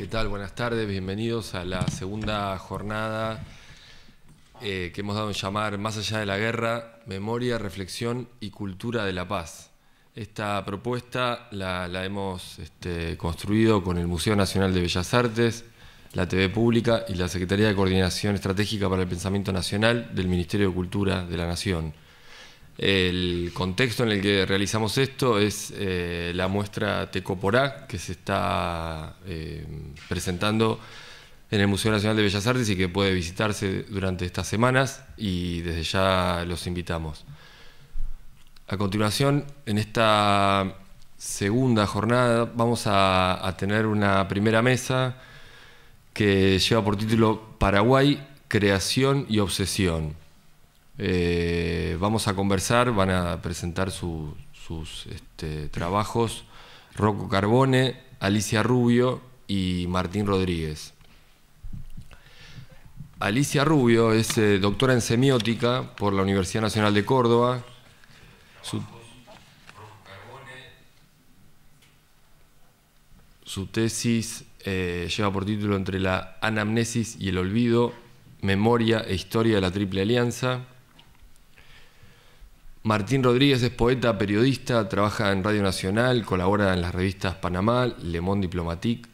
¿Qué tal? Buenas tardes, bienvenidos a la segunda jornada que hemos dado en llamar Más allá de la guerra, memoria, reflexión y cultura de la paz. Esta propuesta la hemos construido con el Museo Nacional de Bellas Artes, la TV Pública y la Secretaría de Coordinación Estratégica para el Pensamiento Nacional del Ministerio de Cultura de la Nación. El contexto en el que realizamos esto es la muestra Tecoporá, que se está presentando en el Museo Nacional de Bellas Artes y que puede visitarse durante estas semanas, y desde ya los invitamos. A continuación, en esta segunda jornada vamos a tener una primera mesa que lleva por título Paraguay, creación y obsesión. Vamos a conversar, van a presentar sus trabajos Rocco Carbone, Alicia Rubio y Martín Rodríguez. Alicia Rubio es doctora en semiótica por la Universidad Nacional de Córdoba. Su tesis lleva por título Entre la anamnesis y el olvido, memoria e historia de la Triple Alianza. Martín Rodríguez es poeta, periodista, trabaja en Radio Nacional, colabora en las revistas Panamá, Le Monde Diplomatique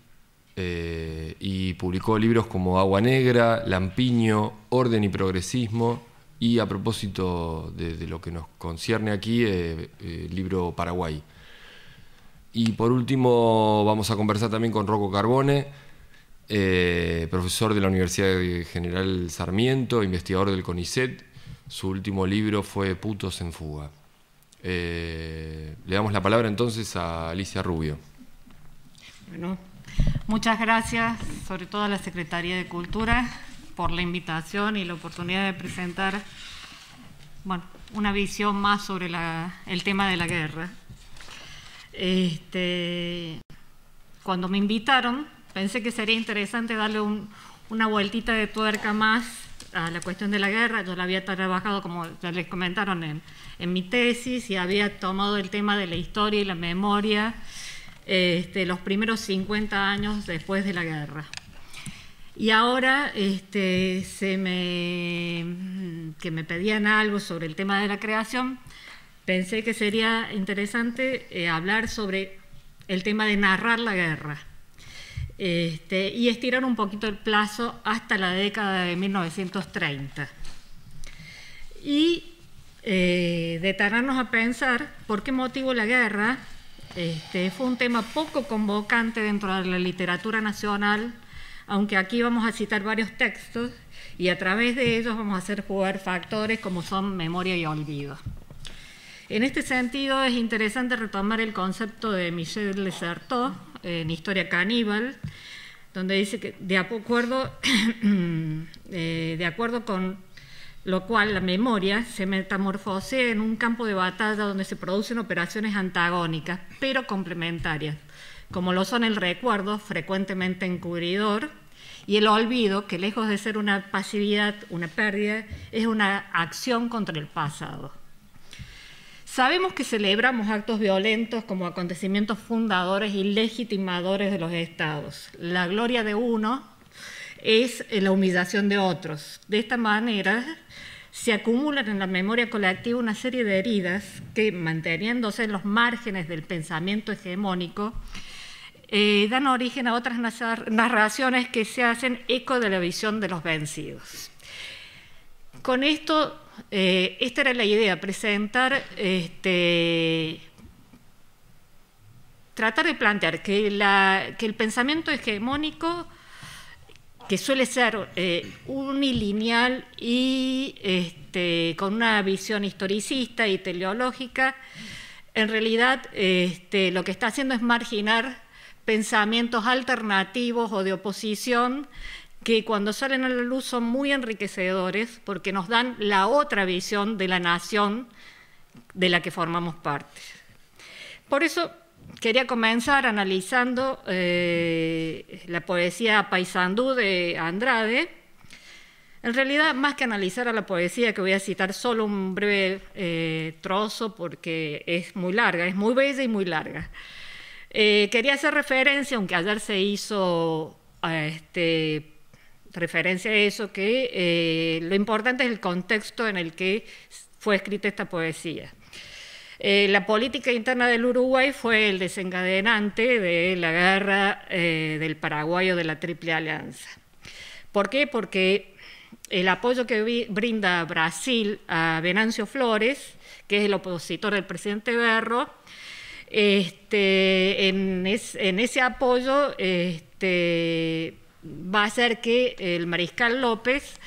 y publicó libros como Agua Negra, Lampiño, Orden y Progresismo y, a propósito de lo que nos concierne aquí, el libro Paraguay. Y por último vamos a conversar también con Rocco Carbone, profesor de la Universidad General Sarmiento, investigador del CONICET. Su último libro fue Putos en Fuga. Le damos la palabra entonces a Alicia Rubio. Bueno, muchas gracias, sobre todo a la Secretaría de Cultura, por la invitación y la oportunidad de presentar una visión más sobre el tema de la guerra. Cuando me invitaron, pensé que sería interesante darle una vueltita de tuerca más a la cuestión de la guerra. Yo la había trabajado, como ya les comentaron, en mi tesis, y había tomado el tema de la historia y la memoria los primeros 50 años después de la guerra. Y ahora que me pedían algo sobre el tema de la creación, pensé que sería interesante hablar sobre el tema de narrar la guerra. Y estirar un poquito el plazo hasta la década de 1930. Y detenernos a pensar por qué motivo la guerra fue un tema poco convocante dentro de la literatura nacional, aunque aquí vamos a citar varios textos y a través de ellos vamos a hacer jugar factores como son memoria y olvido. En este sentido es interesante retomar el concepto de Michel Le Certeau en Historia Caníbal, donde dice que de acuerdo con lo cual la memoria se metamorfosea en un campo de batalla donde se producen operaciones antagónicas, pero complementarias, como lo son el recuerdo, frecuentemente encubridor, y el olvido, que lejos de ser una pasividad, una pérdida, es una acción contra el pasado. Sabemos que celebramos actos violentos como acontecimientos fundadores y legitimadores de los estados. La gloria de uno es la humillación de otros. De esta manera se acumulan en la memoria colectiva una serie de heridas que, manteniéndose en los márgenes del pensamiento hegemónico, dan origen a otras narraciones que se hacen eco de la visión de los vencidos. Con esto, esta era la idea, presentar, tratar de plantear que el pensamiento hegemónico, que suele ser unilineal y con una visión historicista y teleológica, en realidad lo que está haciendo es marginar pensamientos alternativos o de oposición que cuando salen a la luz son muy enriquecedores porque nos dan la otra visión de la nación de la que formamos parte. Por eso quería comenzar analizando la poesía Paysandú de Andrade. En realidad, más que analizar a la poesía, que voy a citar solo un breve trozo porque es muy larga, es muy bella y muy larga. Quería hacer referencia, aunque ayer se hizo referencia a eso, que lo importante es el contexto en el que fue escrita esta poesía. La política interna del Uruguay fue el desencadenante de la guerra del Paraguay o de la Triple Alianza. ¿Por qué? Porque el apoyo que brinda Brasil a Venancio Flores, que es el opositor del presidente Berro, en ese apoyo va a hacer que el mariscal López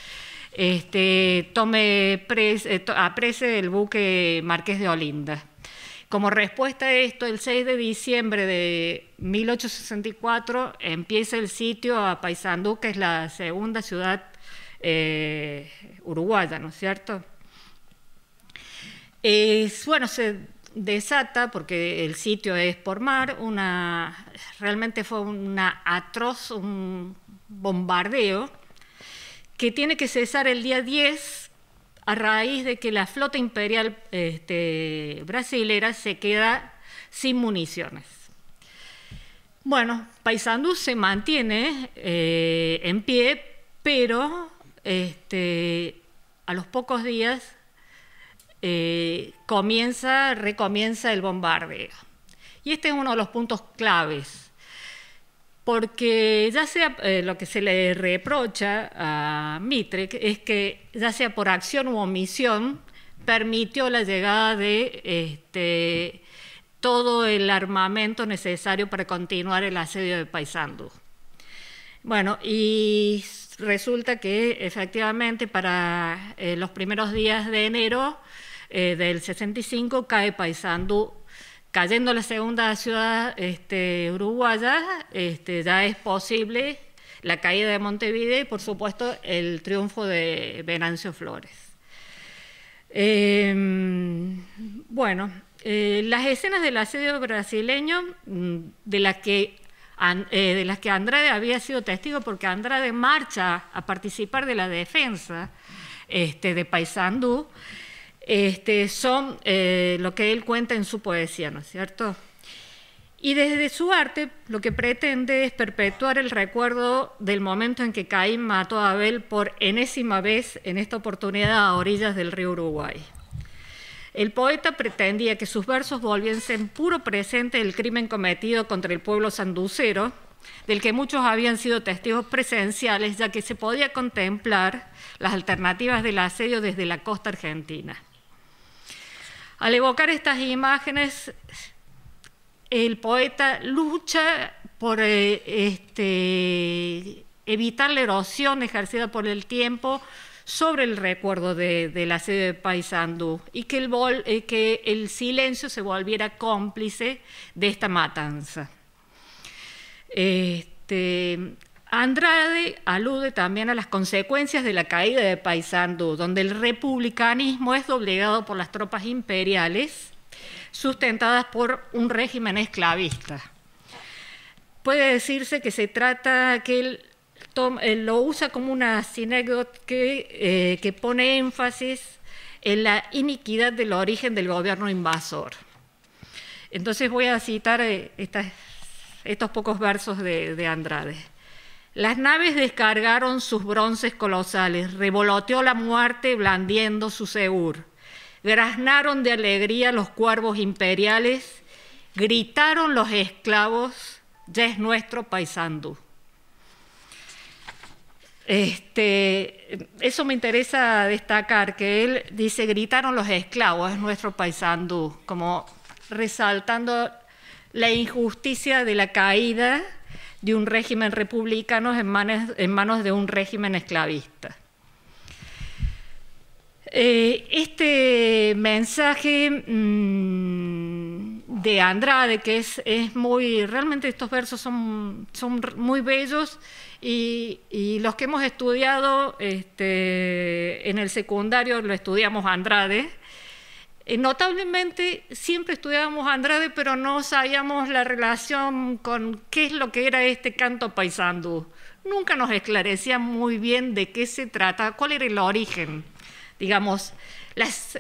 aprese el buque Marqués de Olinda. Como respuesta a esto, el 6 de diciembre de 1864 empieza el sitio a Paysandú, que es la segunda ciudad uruguaya, ¿no es cierto? Bueno, se desata, porque el sitio es por mar, realmente fue un bombardeo que tiene que cesar el día 10 a raíz de que la flota imperial brasilera se queda sin municiones. Bueno, Paysandú se mantiene en pie, pero a los pocos días recomienza el bombardeo. Y este es uno de los puntos claves, porque ya sea lo que se le reprocha a Mitre es que, ya sea por acción u omisión, permitió la llegada de todo el armamento necesario para continuar el asedio de Paysandú. Bueno, y resulta que efectivamente para los primeros días de enero del 65 cae Paysandú. Cayendo la segunda ciudad uruguaya, ya es posible la caída de Montevideo y, por supuesto, el triunfo de Venancio Flores. Bueno, las escenas del asedio brasileño, de las que Andrade había sido testigo, porque Andrade marcha a participar de la defensa de Paysandú, son lo que él cuenta en su poesía, ¿no es cierto? Y desde su arte lo que pretende es perpetuar el recuerdo del momento en que Caín mató a Abel por enésima vez, en esta oportunidad a orillas del río Uruguay. El poeta pretendía que sus versos volviesen puro presente del crimen cometido contra el pueblo sanducero, del que muchos habían sido testigos presenciales, ya que se podía contemplar las alternativas del asedio desde la costa argentina. Al evocar estas imágenes, el poeta lucha por evitar la erosión ejercida por el tiempo sobre el recuerdo del asedio de Paysandú, y que el silencio se volviera cómplice de esta matanza. Andrade alude también a las consecuencias de la caída de Paysandú, donde el republicanismo es doblegado por las tropas imperiales, sustentadas por un régimen esclavista. Puede decirse que se trata, que él lo usa como una sinécdota que pone énfasis en la iniquidad del origen del gobierno invasor. Entonces voy a citar estos pocos versos de Andrade. Las naves descargaron sus bronces colosales, revoloteó la muerte blandiendo su segur. Graznaron de alegría los cuervos imperiales, gritaron los esclavos, ya es nuestro Paysandú. Eso me interesa destacar, que él dice, gritaron los esclavos, es nuestro Paysandú, como resaltando la injusticia de la caída de un régimen republicano en manos de un régimen esclavista. Este mensaje de Andrade, que es muy, realmente estos versos son muy bellos, y los que hemos estudiado en el secundario lo estudiamos Andrade. Notablemente siempre estudiábamos Andrade, pero no sabíamos la relación con qué es lo que era este canto Paysandú. Nunca nos esclarecía muy bien de qué se trata, cuál era el origen, digamos,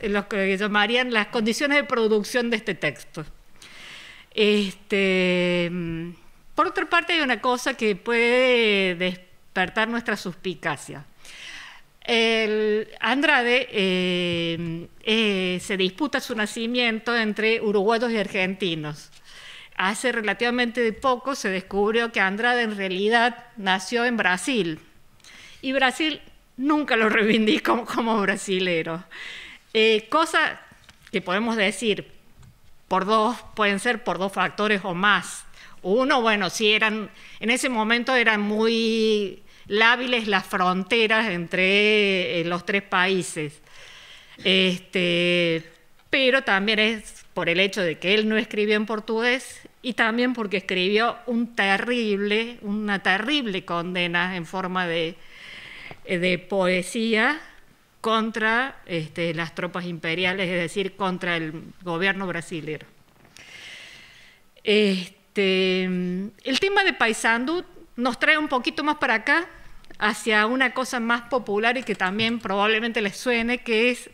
lo que llamarían las condiciones de producción de este texto. Por otra parte, hay una cosa que puede despertar nuestra suspicacia. Andrade se disputa su nacimiento entre uruguayos y argentinos. Hace relativamente poco se descubrió que Andrade en realidad nació en Brasil, y Brasil nunca lo reivindicó como brasilero. Cosa que podemos decir pueden ser por dos factores o más. Uno, bueno, sí en ese momento eran muy lábiles las fronteras entre los tres países. Pero también es por el hecho de que él no escribió en portugués y también porque escribió una terrible condena en forma de poesía contra las tropas imperiales, es decir, contra el gobierno brasilero. El tema de Paysandú nos trae un poquito más para acá, hacia una cosa más popular y que también probablemente les suene, que es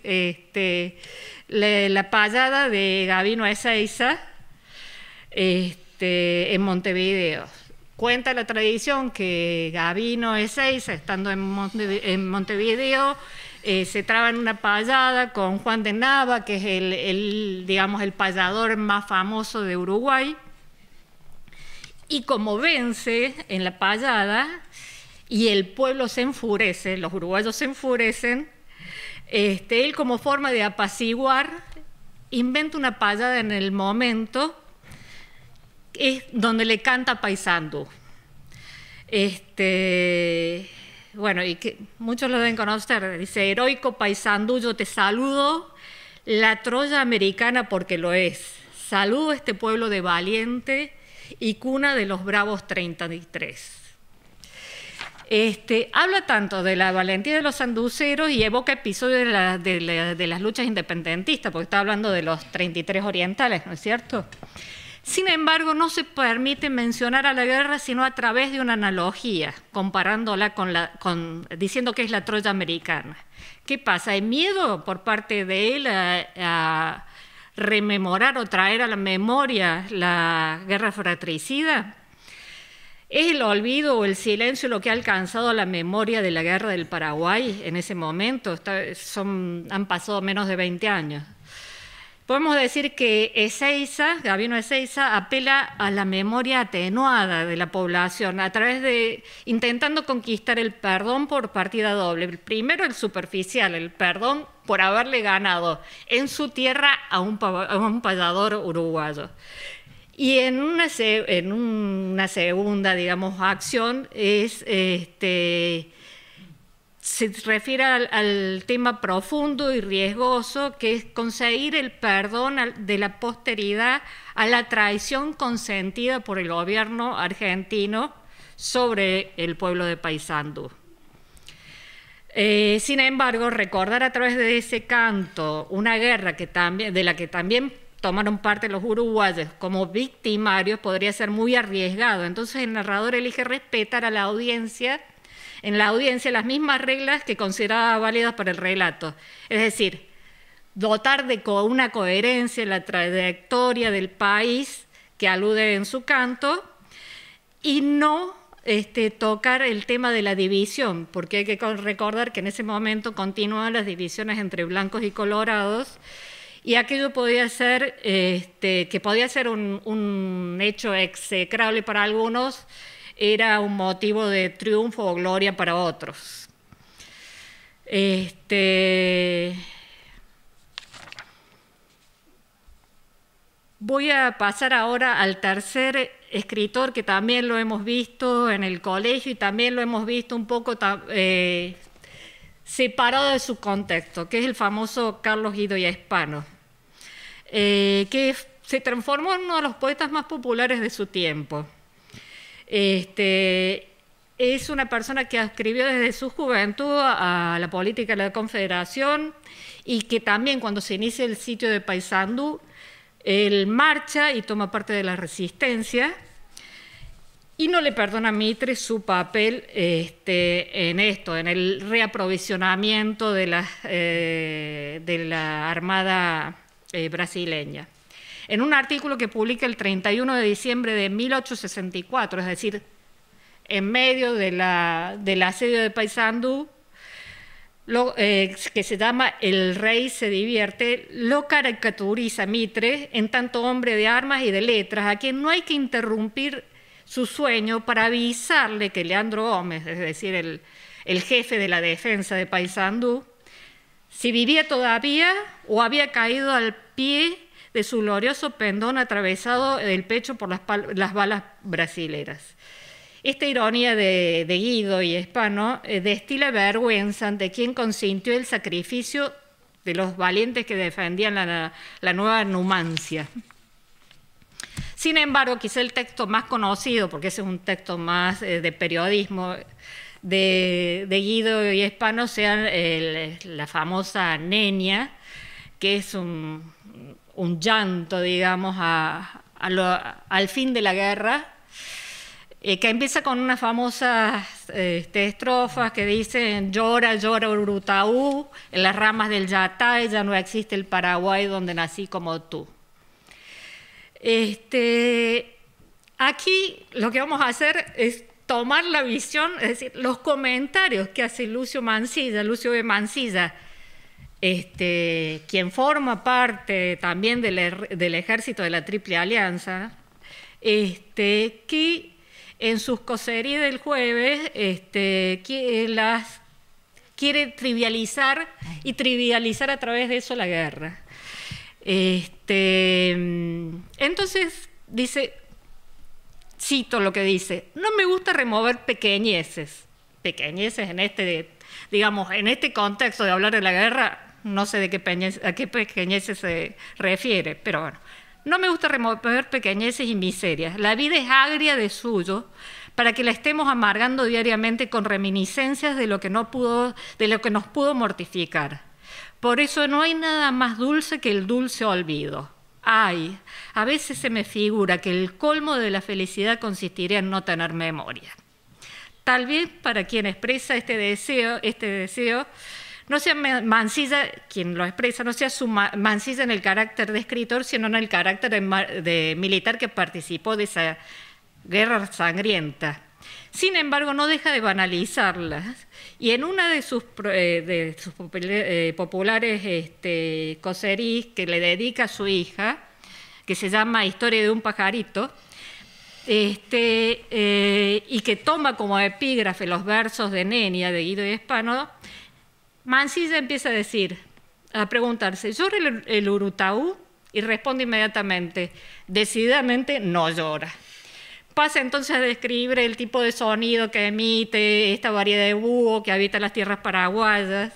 la payada de Gabino Ezeiza en Montevideo. Cuenta la tradición que Gabino Ezeiza, estando en Montevideo, se traba en una payada con Juan de Nava, que es el payador más famoso de Uruguay, y como vence en la payada y el pueblo se enfurece, los uruguayos se enfurecen, él como forma de apaciguar inventa una payada en el momento donde le canta Paysandú. Bueno, y que muchos lo deben conocer, dice: heroico Paysandú, yo te saludo, la Troya americana porque lo es. Saludo a este pueblo de valiente y cuna de los bravos 33. Habla tanto de la valentía de los sanduceros y evoca episodios de las luchas independentistas, porque está hablando de los 33 orientales, ¿no es cierto? Sin embargo, no se permite mencionar a la guerra sino a través de una analogía, comparándola diciendo que es la Troya americana. ¿Qué pasa? ¿Hay miedo por parte de él a rememorar o traer a la memoria la guerra fratricida? ¿Es el olvido o el silencio lo que ha alcanzado la memoria de la guerra del Paraguay en ese momento? Han pasado menos de 20 años. Podemos decir que Gabino Ezeiza apela a la memoria atenuada de la población a través de intentando conquistar el perdón por partida doble. El primero, el superficial, el perdón por haberle ganado en su tierra a un payador uruguayo. Y en una segunda, digamos, acción se refiere al tema profundo y riesgoso, que es conseguir el perdón de la posteridad a la traición consentida por el gobierno argentino sobre el pueblo de Paysandú. Sin embargo, recordar a través de ese canto una guerra de la que también tomaron parte los uruguayos como victimarios podría ser muy arriesgado. Entonces el narrador elige respetar a la audiencia, en la audiencia, las mismas reglas que consideraba válidas para el relato. Es decir, dotar de una coherencia la trayectoria del país que alude en su canto y no tocar el tema de la división, porque hay que recordar que en ese momento continúan las divisiones entre blancos y colorados, y aquello podía ser, que podía ser un hecho execrable para algunos, era un motivo de triunfo o gloria para otros. Voy a pasar ahora al tercer escritor, que también lo hemos visto en el colegio y también lo hemos visto un poco separado de su contexto, que es el famoso Carlos Guido Hispano, que se transformó en uno de los poetas más populares de su tiempo. Es una persona que escribió desde su juventud a la política de la Confederación y que también cuando se inicia el sitio de Paysandú, él marcha y toma parte de la resistencia y no le perdona a Mitre su papel en el reaprovisionamiento de la Armada brasileña. en un artículo que publica el 31 de diciembre de 1864, es decir, en medio del asedio de Paysandú, que se llama El rey se divierte, lo caricaturiza Mitre en tanto hombre de armas y de letras, a quien no hay que interrumpir su sueño para avisarle que Leandro Gómez, es decir, el jefe de la defensa de Paysandú, si vivía todavía o había caído al pie de su glorioso pendón atravesado del pecho por las balas brasileras. Esta ironía de Guido y Spano destila vergüenza ante quien consintió el sacrificio de los valientes que defendían la nueva Numancia. Sin embargo, quizá el texto más conocido, porque ese es un texto más de periodismo, de Guido y Spano, sea la famosa Nenia, que es un llanto, digamos, al fin de la guerra, que empieza con unas famosas estrofas que dicen: llora, llora Urutaú, en las ramas del Yatay ya no existe el Paraguay donde nací como tú. Aquí lo que vamos a hacer es tomar la visión, es decir, los comentarios que hace Lucio B. Mansilla, quien forma parte también del ejército de la Triple Alianza, que en sus coserías del jueves quiere trivializar a través de eso la guerra. Entonces dice, cito lo que dice: no me gusta remover pequeñeces en este contexto de hablar de la guerra, no sé a qué pequeñeces se refiere, pero bueno. No me gusta remover pequeñeces y miserias. La vida es agria de suyo para que la estemos amargando diariamente con reminiscencias de lo que nos pudo mortificar. Por eso no hay nada más dulce que el dulce olvido. Ay, a veces se me figura que el colmo de la felicidad consistiría en no tener memoria. Tal vez para quien expresa este deseo, no sea Mansilla quien lo expresa, no sea su Mansilla en el carácter de escritor, sino en el carácter de militar que participó de esa guerra sangrienta. Sin embargo, no deja de banalizarlas, y en una de sus populares coserís que le dedica a su hija, que se llama Historia de un pajarito, y que toma como epígrafe los versos de Nenia, de Guido y Spano, Mansilla empieza a preguntarse: ¿llora el Urutaú? Y responde inmediatamente: decididamente no llora. Pasa entonces a describir el tipo de sonido que emite esta variedad de búho que habita las tierras paraguayas.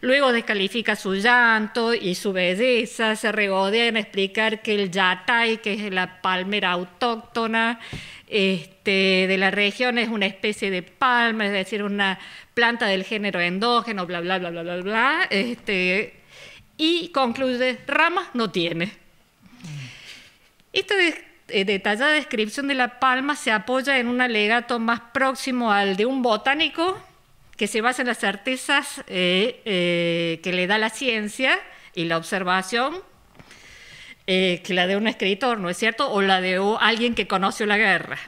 Luego descalifica su llanto y su belleza, se regodea en explicar que el yatay, que es la palmera autóctona de la región, es una especie de palma, es decir, una planta del género endógeno, bla, bla, bla, bla, bla, bla, y concluye: ramas no tiene. Esta detallada descripción de la palma se apoya en un alegato más próximo al de un botánico, que se basa en las certezas que le da la ciencia y la observación, que la de un escritor, ¿no es cierto?, o la de alguien que conoció la guerra.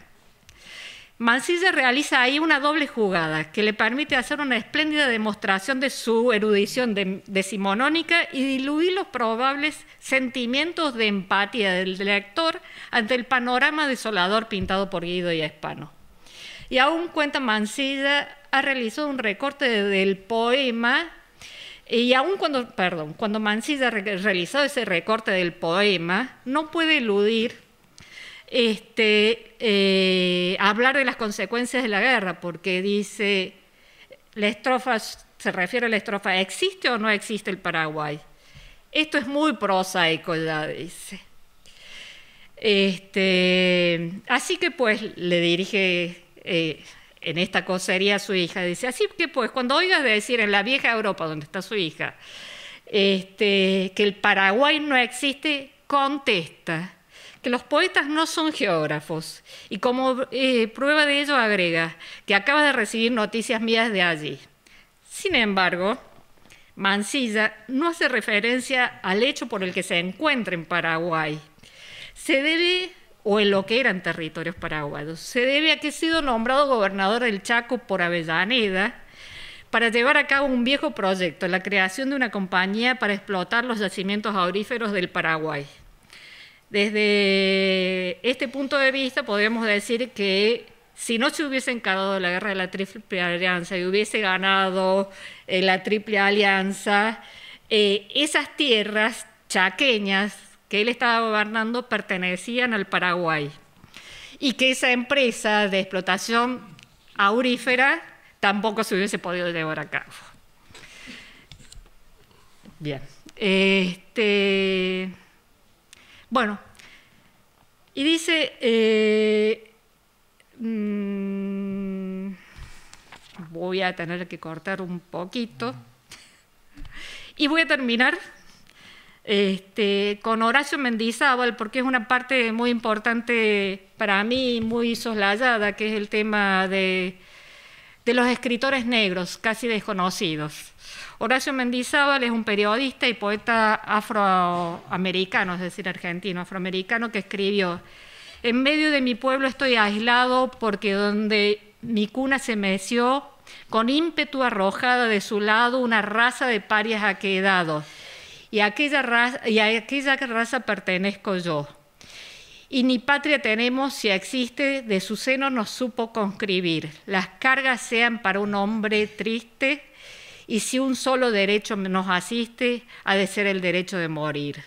Mansilla realiza ahí una doble jugada que le permite hacer una espléndida demostración de su erudición decimonónica y diluir los probables sentimientos de empatía del lector ante el panorama desolador pintado por Guido y Spano. Y aún cuenta Mansilla, ha realizado un recorte del poema, y aún cuando Mansilla ha realizado ese recorte del poema, no puede eludir hablar de las consecuencias de la guerra, porque dice, se refiere a la estrofa: ¿existe o no existe el Paraguay? Esto es muy prosaico, ya dice. Así que pues le dirige en esta cosería a su hija, dice: así que pues cuando oigas decir en la vieja Europa, donde está su hija, que el Paraguay no existe, contesta que los poetas no son geógrafos, y como prueba de ello agrega que acaba de recibir noticias mías de allí. Sin embargo, Mansilla no hace referencia al hecho por el que se encuentra en Paraguay, se debe, o en lo que eran territorios paraguayos, se debe a que ha sido nombrado gobernador del Chaco por Avellaneda para llevar a cabo un viejo proyecto, la creación de una compañía para explotar los yacimientos auríferos del Paraguay. Desde este punto de vista podemos decir que si no se hubiese encarado la guerra de la Triple Alianza y hubiese ganado la Triple Alianza, esas tierras chaqueñas que él estaba gobernando pertenecían al Paraguay y que esa empresa de explotación aurífera tampoco se hubiese podido llevar a cabo. Bien. Bueno, y dice, voy a tener que cortar un poquito, y voy a terminar con Horacio Mendizábal, porque es una parte muy importante para mí, muy soslayada, que es el tema de los escritores negros, casi desconocidos. Horacio Mendizábal es un periodista y poeta afroamericano, es decir, argentino, afroamericano, que escribió: en medio de mi pueblo estoy aislado porque donde mi cuna se meció, con ímpetu arrojada de su lado una raza de parias ha quedado, y a aquella raza pertenezco yo. Y ni patria tenemos si existe, de su seno nos supo conscribir. Las cargas sean para un hombre triste, y si un solo derecho nos asiste, ha de ser el derecho de morir.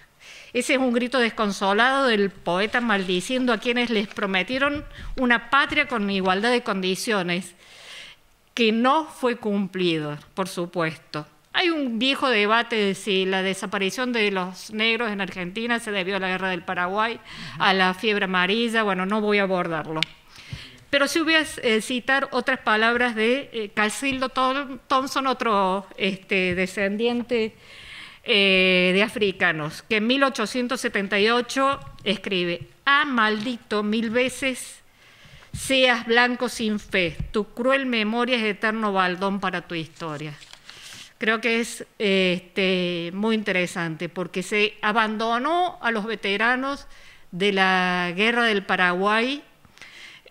Ese es un grito desconsolado del poeta maldiciendo a quienes les prometieron una patria con igualdad de condiciones, que no fue cumplido, por supuesto. Hay un viejo debate de si la desaparición de los negros en Argentina se debió a la guerra del Paraguay, a la fiebre amarilla. Bueno, no voy a abordarlo. Pero sí voy a citar otras palabras de Casildo Thompson, otro descendiente de africanos, que en 1878 escribe: ah, maldito, 1000 veces seas blanco sin fe, tu cruel memoria es eterno baldón para tu historia. Creo que es muy interesante porque se abandonó a los veteranos de la guerra del Paraguay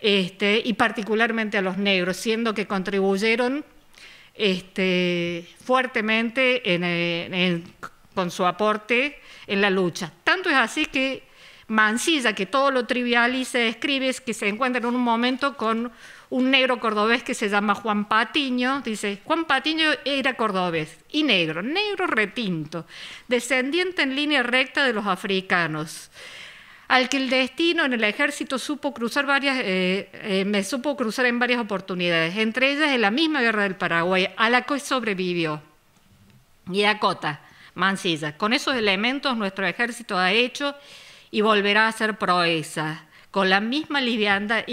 y particularmente a los negros, siendo que contribuyeron fuertemente con su aporte en la lucha. Tanto es así que Mansilla, que todo lo trivializa, escribe que se encuentra en un momento con un negro cordobés que se llama Juan Patiño. Dice: Juan Patiño era cordobés y negro retinto, descendiente en línea recta de los africanos, al que el destino en el ejército me supo cruzar en varias oportunidades, entre ellas en la misma guerra del Paraguay, a la que sobrevivió. Y acota Mansilla: con esos elementos nuestro ejército ha hecho y volverá a hacer proeza, con la misma liviandad,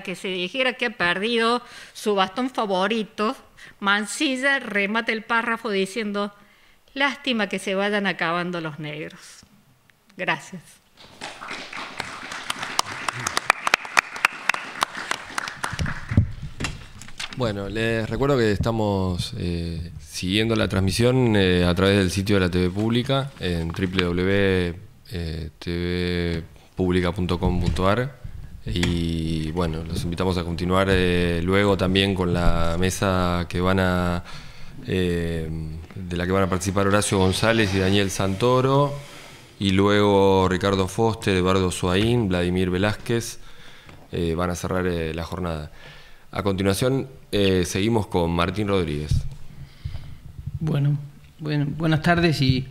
que se dijera que ha perdido su bastón favorito. Mansilla remata el párrafo diciendo: lástima que se vayan acabando los negros. Gracias. Bueno, les recuerdo que estamos siguiendo la transmisión a través del sitio de la TV Pública en www.tvpublica.com.ar, y bueno, los invitamos a continuar luego también con la mesa de la que van a participar Horacio González y Daniel Santoro, y luego Ricardo Foster, Eduardo Suaín, Vladimir Velázquez van a cerrar la jornada. A continuación seguimos con Martín Rodríguez. Bueno, buenas tardes. Y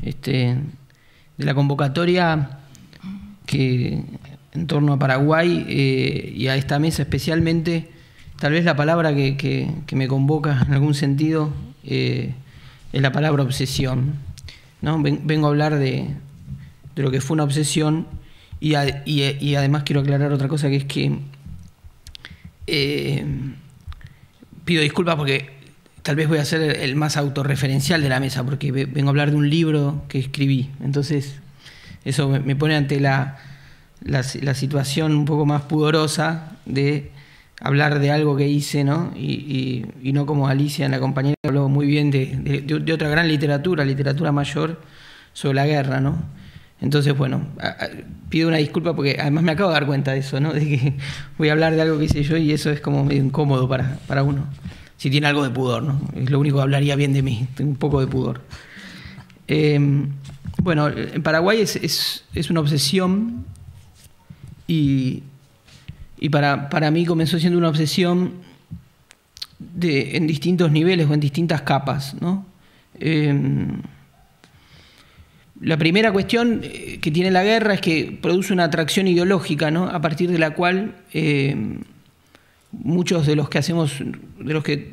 de la convocatoria que en torno a Paraguay y a esta mesa especialmente, tal vez la palabra que me convoca en algún sentido es la palabra obsesión, ¿no? Vengo a hablar de lo que fue una obsesión y además quiero aclarar otra cosa, que es que pido disculpas porque tal vez voy a ser el más autorreferencial de la mesa, porque vengo a hablar de un libro que escribí. Entonces eso me pone ante la situación un poco más pudorosa de hablar de algo que hice, ¿no? Y no como Alicia, la compañera, habló muy bien de otra gran literatura mayor sobre la guerra, ¿no? Entonces, bueno, pido una disculpa porque además me acabo de dar cuenta de eso, ¿no? De que voy a hablar de algo que hice yo y eso es como medio incómodo para uno. Si tiene algo de pudor, ¿no? Es lo único que hablaría bien de mí, tengo un poco de pudor. Bueno, en Paraguay es una obsesión y para mí comenzó siendo una obsesión en distintos niveles o en distintas capas, ¿no? La primera cuestión que tiene la guerra es que produce una atracción ideológica, ¿no? A partir de la cual muchos de los que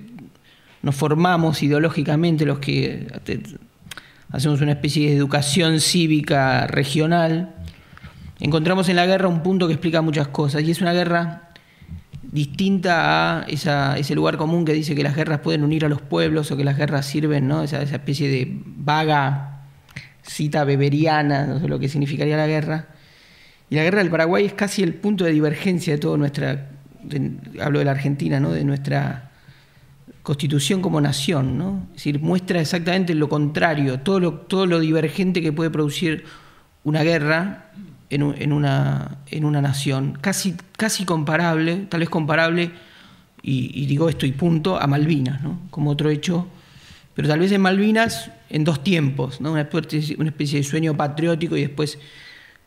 nos formamos ideológicamente, los que hacemos una especie de educación cívica regional, encontramos en la guerra un punto que explica muchas cosas, y es una guerra distinta a ese lugar común que dice que las guerras pueden unir a los pueblos o que las guerras sirven, ¿no? Esa especie de vaga cita weberiana, no sé lo que significaría la guerra. Y la guerra del Paraguay es casi el punto de divergencia de toda hablo de la Argentina, ¿no? De nuestra constitución como nación, ¿no? Es decir, muestra exactamente lo contrario, todo lo divergente que puede producir una guerra en una nación, casi comparable, tal vez comparable, y digo esto y punto, a Malvinas, ¿no? Como otro hecho, pero tal vez en Malvinas en dos tiempos, ¿no? Una especie de sueño patriótico y después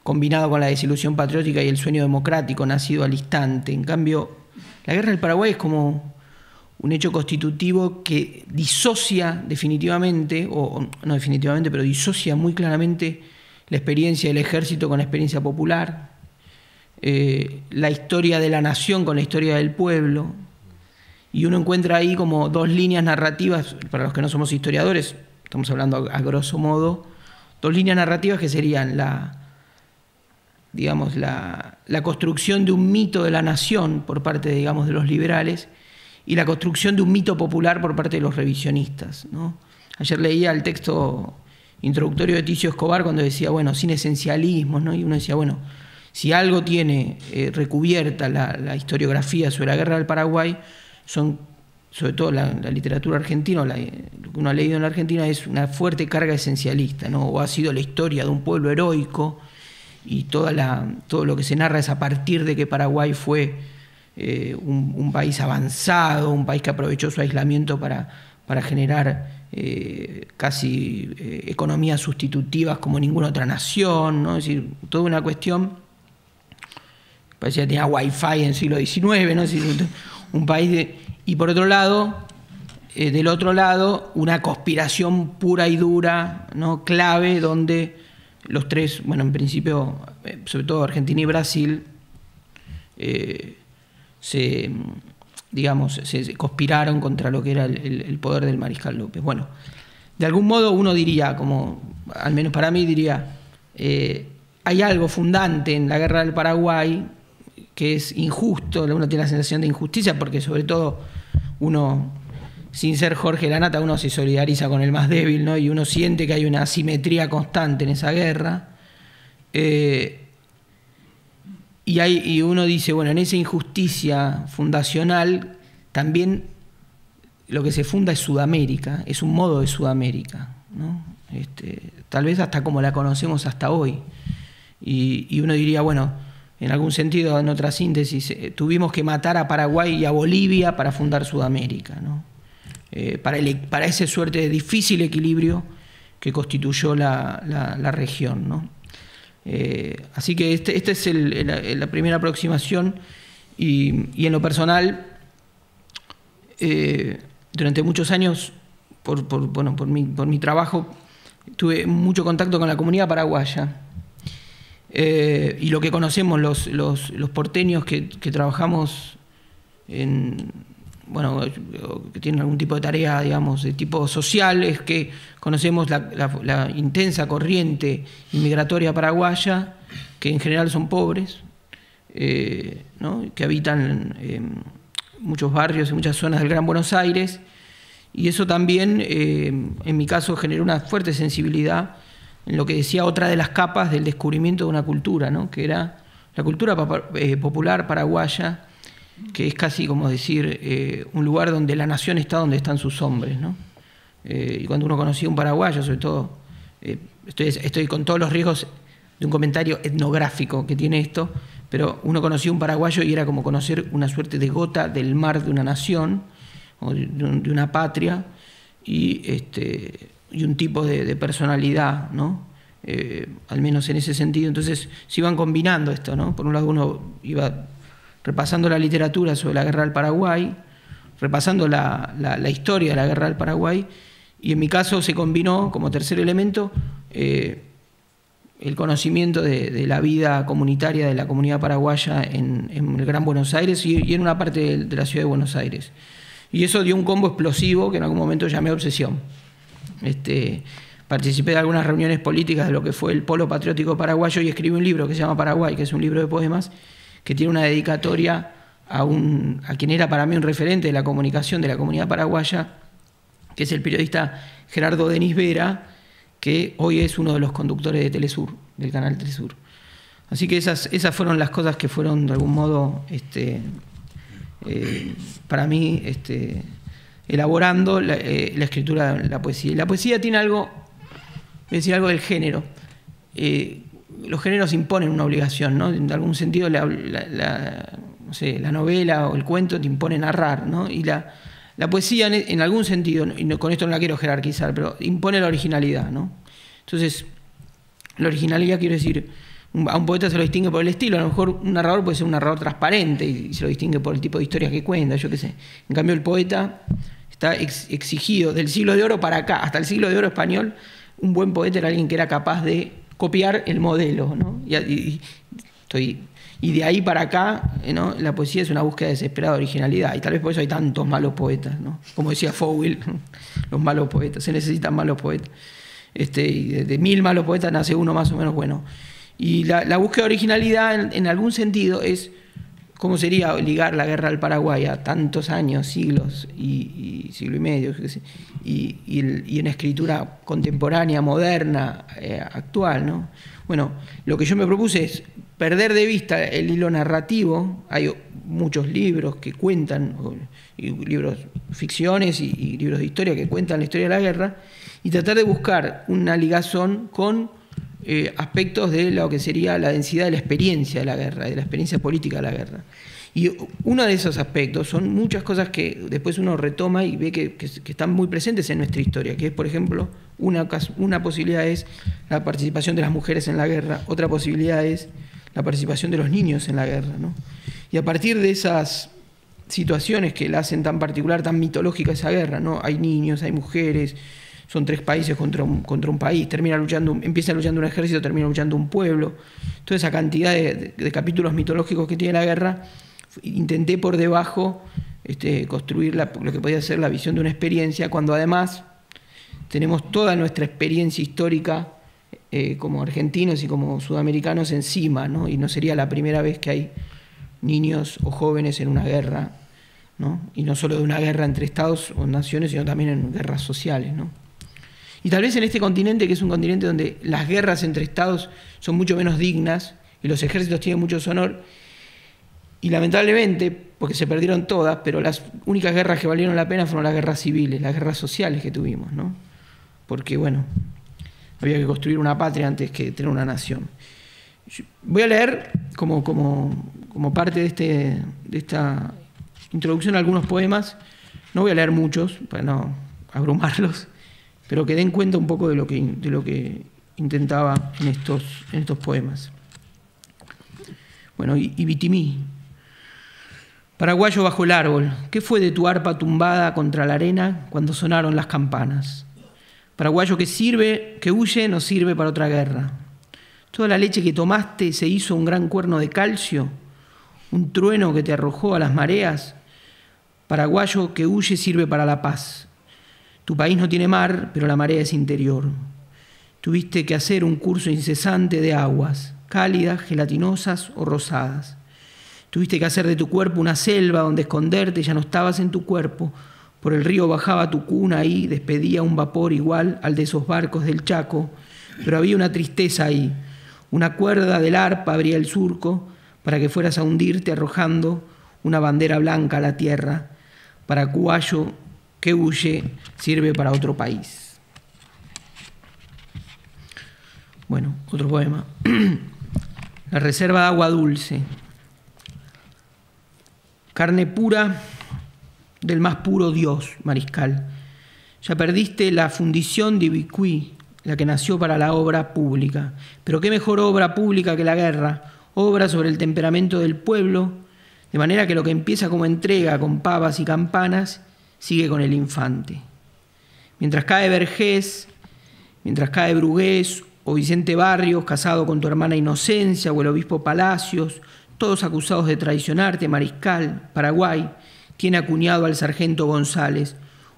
combinado con la desilusión patriótica y el sueño democrático nacido al instante. En cambio, la guerra del Paraguay es como un hecho constitutivo que disocia definitivamente, o no definitivamente, pero disocia muy claramente la experiencia del ejército con la experiencia popular, la historia de la nación con la historia del pueblo, y uno encuentra ahí como dos líneas narrativas, para los que no somos historiadores, estamos hablando a grosso modo, dos líneas narrativas que serían la construcción de un mito de la nación por parte, digamos, de los liberales y la construcción de un mito popular por parte de los revisionistas, ¿no? Ayer leía el texto introductorio de Ticio Escobar cuando decía, bueno, sin esencialismos, ¿no? Y uno decía, bueno, si algo tiene recubierta la historiografía sobre la guerra del Paraguay, son, sobre todo la literatura argentina, lo que uno ha leído en la Argentina, es una fuerte carga esencialista, ¿no? O ha sido la historia de un pueblo heroico y todo lo que se narra es a partir de que Paraguay fue un país avanzado, un país que aprovechó su aislamiento para generar casi economías sustitutivas como ninguna otra nación, ¿no? Es decir, toda una cuestión, parecía que tenía wifi en el siglo XIX, ¿no? Es decir, un país y por otro lado, del otro lado, una conspiración pura y dura, ¿no? Clave, donde los tres, bueno, en principio, sobre todo Argentina y Brasil, se conspiraron contra lo que era el poder del Mariscal López. Bueno, de algún modo uno diría, como al menos para mí diría, hay algo fundante en la guerra del Paraguay que es injusto, uno tiene la sensación de injusticia porque sobre todo uno, sin ser Jorge Lanata, uno se solidariza con el más débil, ¿no? Y uno siente que hay una asimetría constante en esa guerra. Y uno dice, bueno, en esa injusticia fundacional también lo que se funda es Sudamérica, es un modo de Sudamérica, ¿no? Tal vez hasta como la conocemos hasta hoy. Y uno diría, bueno, en algún sentido, en otra síntesis, tuvimos que matar a Paraguay y a Bolivia para fundar Sudamérica, ¿no? Para ese suerte de difícil equilibrio que constituyó la región, ¿no? Así que esta es la primera aproximación y en lo personal, durante muchos años, por mi trabajo, tuve mucho contacto con la comunidad paraguaya. Y lo que conocemos los porteños que trabajamos que tienen algún tipo de tarea, digamos, de tipo social, es que conocemos la intensa corriente inmigratoria paraguaya, que en general son pobres, ¿no? Que habitan muchos barrios y muchas zonas del Gran Buenos Aires, y eso también, en mi caso, generó una fuerte sensibilidad en lo que decía otra de las capas del descubrimiento de una cultura, ¿no? Que era la cultura popular paraguaya, que es casi como decir un lugar donde la nación está donde están sus hombres, ¿no? Y cuando uno conocía un paraguayo, sobre todo, estoy con todos los riesgos un comentario etnográfico que tiene esto, pero uno conocía un paraguayo y era como conocer una suerte de gota del mar de una nación o de una patria y un tipo de personalidad, ¿no? Al menos en ese sentido. Entonces se iban combinando esto, ¿no? Por un lado uno iba repasando la literatura sobre la guerra del Paraguay, repasando la historia de la guerra del Paraguay, y en mi caso se combinó como tercer elemento el conocimiento de la vida comunitaria de la comunidad paraguaya en el Gran Buenos Aires y en una parte de la ciudad de Buenos Aires. Y eso dio un combo explosivo que en algún momento llamé obsesión. Participé de algunas reuniones políticas de lo que fue el Polo Patriótico Paraguayo y escribí un libro que se llama Paraguay, que es un libro de poemas, que tiene una dedicatoria a quien era para mí un referente de la comunicación de la comunidad paraguaya, que es el periodista Gerardo Denis Vera, que hoy es uno de los conductores de Telesur, del canal Telesur. Así que esas fueron las cosas que fueron de algún modo para mí elaborando la escritura de la poesía. Y la poesía tiene algo, voy a decir algo del género. Los géneros imponen una obligación, ¿no? En algún sentido no sé, la novela o el cuento te impone narrar, ¿no? Y la poesía en algún sentido, y con esto no la quiero jerarquizar, pero impone la originalidad, ¿no? Entonces, la originalidad quiero decir, a un poeta se lo distingue por el estilo, a lo mejor un narrador puede ser un narrador transparente y se lo distingue por el tipo de historias que cuenta, yo qué sé. En cambio el poeta está exigido, del siglo de oro para acá, hasta el siglo de oro español, un buen poeta era alguien que era capaz de copiar el modelo, ¿no? Y de ahí para acá, ¿no? La poesía es una búsqueda desesperada de originalidad, y tal vez por eso hay tantos malos poetas, ¿no? Como decía Fowell, los malos poetas, se necesitan malos poetas. Y de 1000 malos poetas nace uno más o menos bueno. Y la búsqueda de originalidad en algún sentido es, ¿cómo sería ligar la guerra del Paraguay a tantos años, siglos y siglo y medio, y en escritura contemporánea, moderna, actual, ¿no? Bueno, lo que yo me propuse es perder de vista el hilo narrativo. Hay muchos libros que cuentan, libros ficciones y libros de historia que cuentan la historia de la guerra, y tratar de buscar una ligazón con aspectos de lo que sería la densidad de la experiencia de la guerra, de la experiencia política de la guerra. Y uno de esos aspectos son muchas cosas que después uno retoma y ve que están muy presentes en nuestra historia, que es, por ejemplo, una posibilidad es la participación de las mujeres en la guerra, otra posibilidad es la participación de los niños en la guerra, ¿no? Y a partir de esas situaciones que la hacen tan particular, tan mitológica esa guerra, ¿no? Hay niños, hay mujeres, son 3 países contra un país, empieza luchando un ejército, termina luchando un pueblo. Toda esa cantidad de capítulos mitológicos que tiene la guerra, intenté por debajo construir lo que podía ser la visión de una experiencia, cuando además tenemos toda nuestra experiencia histórica como argentinos y como sudamericanos encima, ¿no? Y no sería la primera vez que hay niños o jóvenes en una guerra, ¿no? Y no solo de una guerra entre estados o naciones, sino también en guerras sociales, ¿no? Y tal vez en este continente, que es un continente donde las guerras entre estados son mucho menos dignas y los ejércitos tienen mucho deshonor, y lamentablemente, porque se perdieron todas, pero las únicas guerras que valieron la pena fueron las guerras civiles, las guerras sociales que tuvimos, ¿no? Porque, bueno, había que construir una patria antes que tener una nación. Voy a leer, como parte de esta introducción, algunos poemas. No voy a leer muchos, para no abrumarlos, pero que den cuenta un poco de lo que intentaba en estos poemas. Bueno, y Vitimí. Paraguayo bajo el árbol, ¿qué fue de tu arpa tumbada contra la arena cuando sonaron las campanas? Paraguayo que huye, no sirve para otra guerra. Toda la leche que tomaste se hizo un gran cuerno de calcio, un trueno que te arrojó a las mareas. Paraguayo que huye sirve para la paz. Tu país no tiene mar, pero la marea es interior. Tuviste que hacer un curso incesante de aguas, cálidas, gelatinosas o rosadas. Tuviste que hacer de tu cuerpo una selva donde esconderte, ya no estabas en tu cuerpo. Por el río bajaba tu cuna y despedía un vapor igual al de esos barcos del Chaco, pero había una tristeza ahí. Una cuerda del arpa abría el surco para que fueras a hundirte arrojando una bandera blanca a la tierra. Paraguayo que huye sirve para otro país. Bueno, otro poema. La reserva de agua dulce. Carne pura del más puro Dios, mariscal. Ya perdiste la fundición de Ibicuí, la que nació para la obra pública. Pero qué mejor obra pública que la guerra, obra sobre el temperamento del pueblo, de manera que lo que empieza como entrega con pavas y campanas, sigue con el infante. Mientras cae Vergés, mientras cae Brugués o Vicente Barrios, casado con tu hermana Inocencia, o el obispo Palacios, todos acusados de traicionarte, mariscal, Paraguay tiene acuñado al sargento González,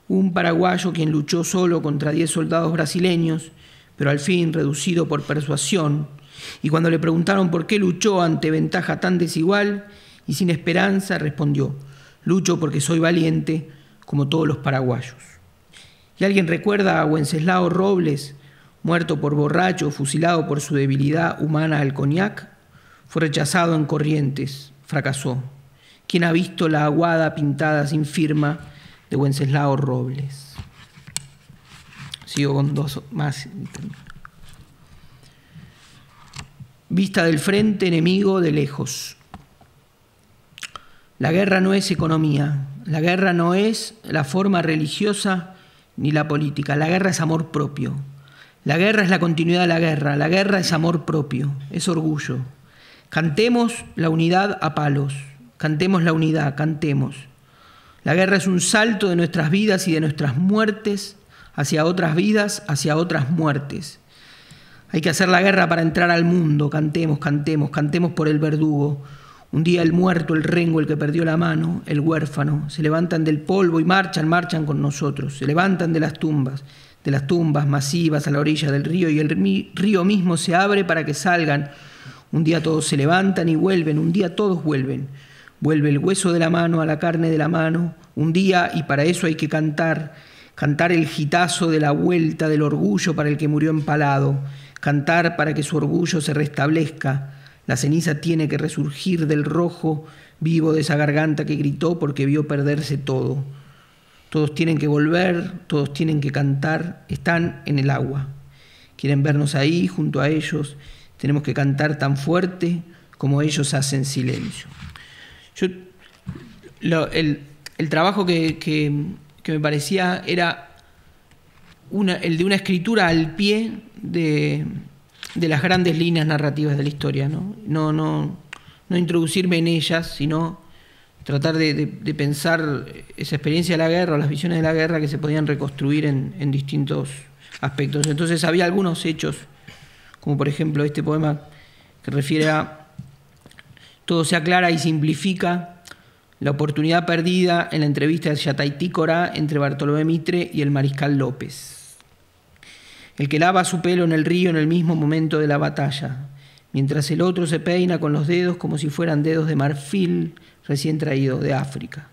un paraguayo quien luchó solo contra 10 soldados brasileños, pero al fin reducido por persuasión, y cuando le preguntaron por qué luchó ante ventaja tan desigual y sin esperanza, respondió: lucho porque soy valiente como todos los paraguayos. ¿Y alguien recuerda a Wenceslao Robles, muerto por borracho, fusilado por su debilidad humana al coñac? Fue rechazado en Corrientes, fracasó. ¿Quién ha visto la aguada pintada sin firma de Wenceslao Robles? Sigo con dos más. Vista del frente, enemigo de lejos. La guerra no es economía, la guerra no es la forma religiosa ni la política, la guerra es amor propio. La guerra es la continuidad de la guerra es amor propio, es orgullo. Cantemos la unidad a palos, cantemos la unidad, cantemos. La guerra es un salto de nuestras vidas y de nuestras muertes hacia otras vidas, hacia otras muertes. Hay que hacer la guerra para entrar al mundo, cantemos, cantemos, cantemos por el verdugo. Un día el muerto, el rengo, el que perdió la mano, el huérfano, se levantan del polvo y marchan, marchan con nosotros. Se levantan de las tumbas masivas a la orilla del río, y el río mismo se abre para que salgan. Un día todos se levantan y vuelven, un día todos vuelven. Vuelve el hueso de la mano a la carne de la mano, un día, y para eso hay que cantar, cantar el gitazo de la vuelta del orgullo para el que murió empalado, cantar para que su orgullo se restablezca. La ceniza tiene que resurgir del rojo vivo de esa garganta que gritó porque vio perderse todo. Todos tienen que volver, todos tienen que cantar, están en el agua. Quieren vernos ahí, junto a ellos. Tenemos que cantar tan fuerte como ellos hacen silencio. El trabajo que me parecía era el de una escritura al pie de las grandes líneas narrativas de la historia, no introducirme en ellas, sino tratar de pensar esa experiencia de la guerra o las visiones de la guerra que se podían reconstruir en distintos aspectos. Entonces había algunos hechos, como por ejemplo este poema que refiere a todo se aclara y simplifica, la oportunidad perdida en la entrevista de Yataitícora entre Bartolomé Mitre y el mariscal López. El que lava su pelo en el río en el mismo momento de la batalla, mientras el otro se peina con los dedos como si fueran dedos de marfil recién traídos de África.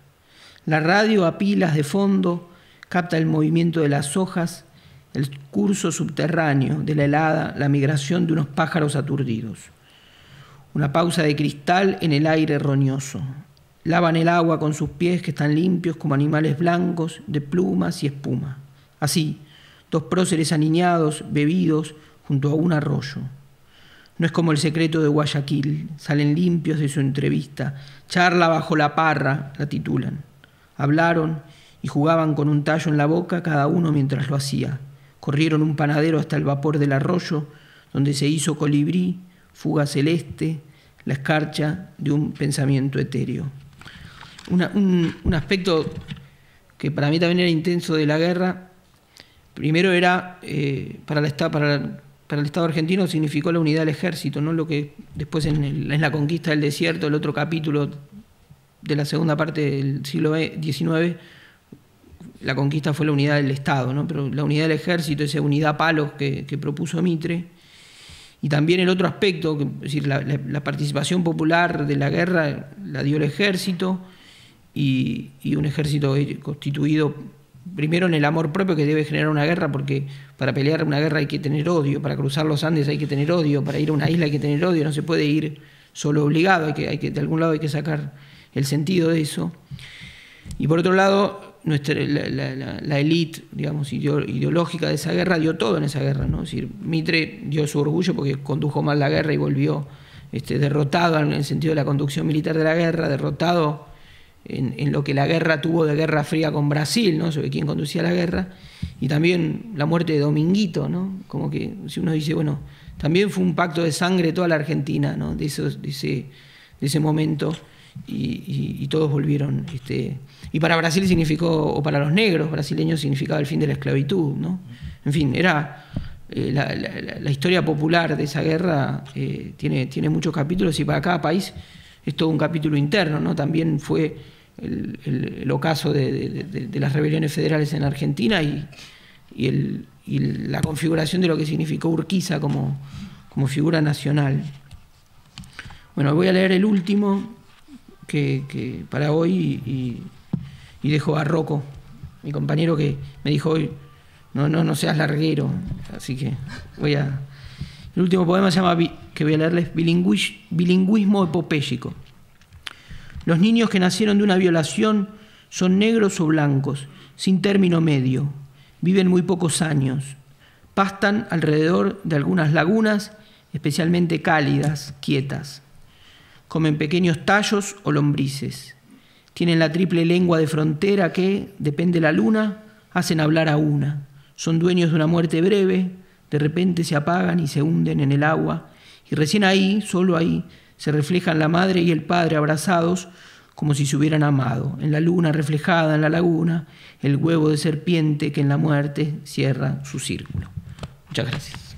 La radio a pilas de fondo capta el movimiento de las hojas, el curso subterráneo de la helada, la migración de unos pájaros aturdidos. Una pausa de cristal en el aire roñoso. Lavan el agua con sus pies que están limpios como animales blancos de plumas y espuma. Así, dos próceres aniñados, bebidos, junto a un arroyo. No es como El secreto de Guayaquil, salen limpios de su entrevista. Charla bajo la parra, la titulan. Hablaron y jugaban con un tallo en la boca cada uno mientras lo hacía. Corrieron un panadero hasta el vapor del arroyo, donde se hizo colibrí, fuga celeste, la escarcha de un pensamiento etéreo. Un aspecto que para mí también era intenso de la guerra, primero era, para el Estado argentino significó la unidad del ejército, ¿no? Lo que después en la conquista del desierto, el otro capítulo de la segunda parte del siglo XIX, la conquista fue la unidad del Estado, ¿no? Pero la unidad del ejército, esa unidad palos que propuso Mitre, y también el otro aspecto, es decir, la participación popular de la guerra la dio el ejército, y un ejército constituido primero en el amor propio que debe generar una guerra, porque para pelear una guerra hay que tener odio, para cruzar los Andes hay que tener odio, para ir a una isla hay que tener odio, no se puede ir solo obligado, hay que de algún lado hay que sacar el sentido de eso. Y por otro lado, la élite, digamos, ideológica de esa guerra dio todo en esa guerra, ¿no? Es decir, Mitre dio su orgullo porque condujo mal la guerra y volvió derrotado en el sentido de la conducción militar de la guerra, derrotado en lo que la guerra tuvo de Guerra Fría con Brasil, ¿no? Sobre quién conducía la guerra, y también la muerte de Dominguito, ¿no? Como que si uno dice, bueno, también fue un pacto de sangre toda la Argentina, ¿no? de ese momento, y todos volvieron. Y para Brasil significó, o para los negros brasileños significaba el fin de la esclavitud, ¿no? En fin, era la historia popular de esa guerra tiene muchos capítulos, y para cada país es todo un capítulo interno, ¿no? También fue el ocaso de las rebeliones federales en Argentina y la configuración de lo que significó Urquiza como figura nacional. Bueno, voy a leer el último que para hoy y dejo a Rocco, mi compañero, que me dijo hoy, no seas larguero, así que el último poema se llama, que voy a leerles, Bilingüismo epopéyico. Los niños que nacieron de una violación son negros o blancos, sin término medio. Viven muy pocos años. Pastan alrededor de algunas lagunas, especialmente cálidas, quietas. Comen pequeños tallos o lombrices. Tienen la triple lengua de frontera que, depende de la luna, hacen hablar a una. Son dueños de una muerte breve, de repente se apagan y se hunden en el agua, y recién ahí, solo ahí, se reflejan la madre y el padre abrazados como si se hubieran amado. En la luna reflejada en la laguna, el huevo de serpiente que en la muerte cierra su círculo. Muchas gracias.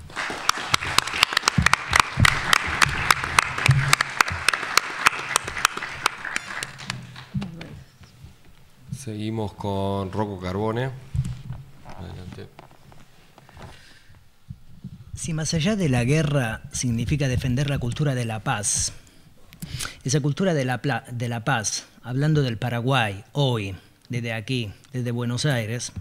Seguimos con Rocco Carbone. Adelante. Si más allá de la guerra significa defender la cultura de la paz, esa cultura de la paz, hablando del Paraguay, hoy, desde aquí, desde Buenos Aires,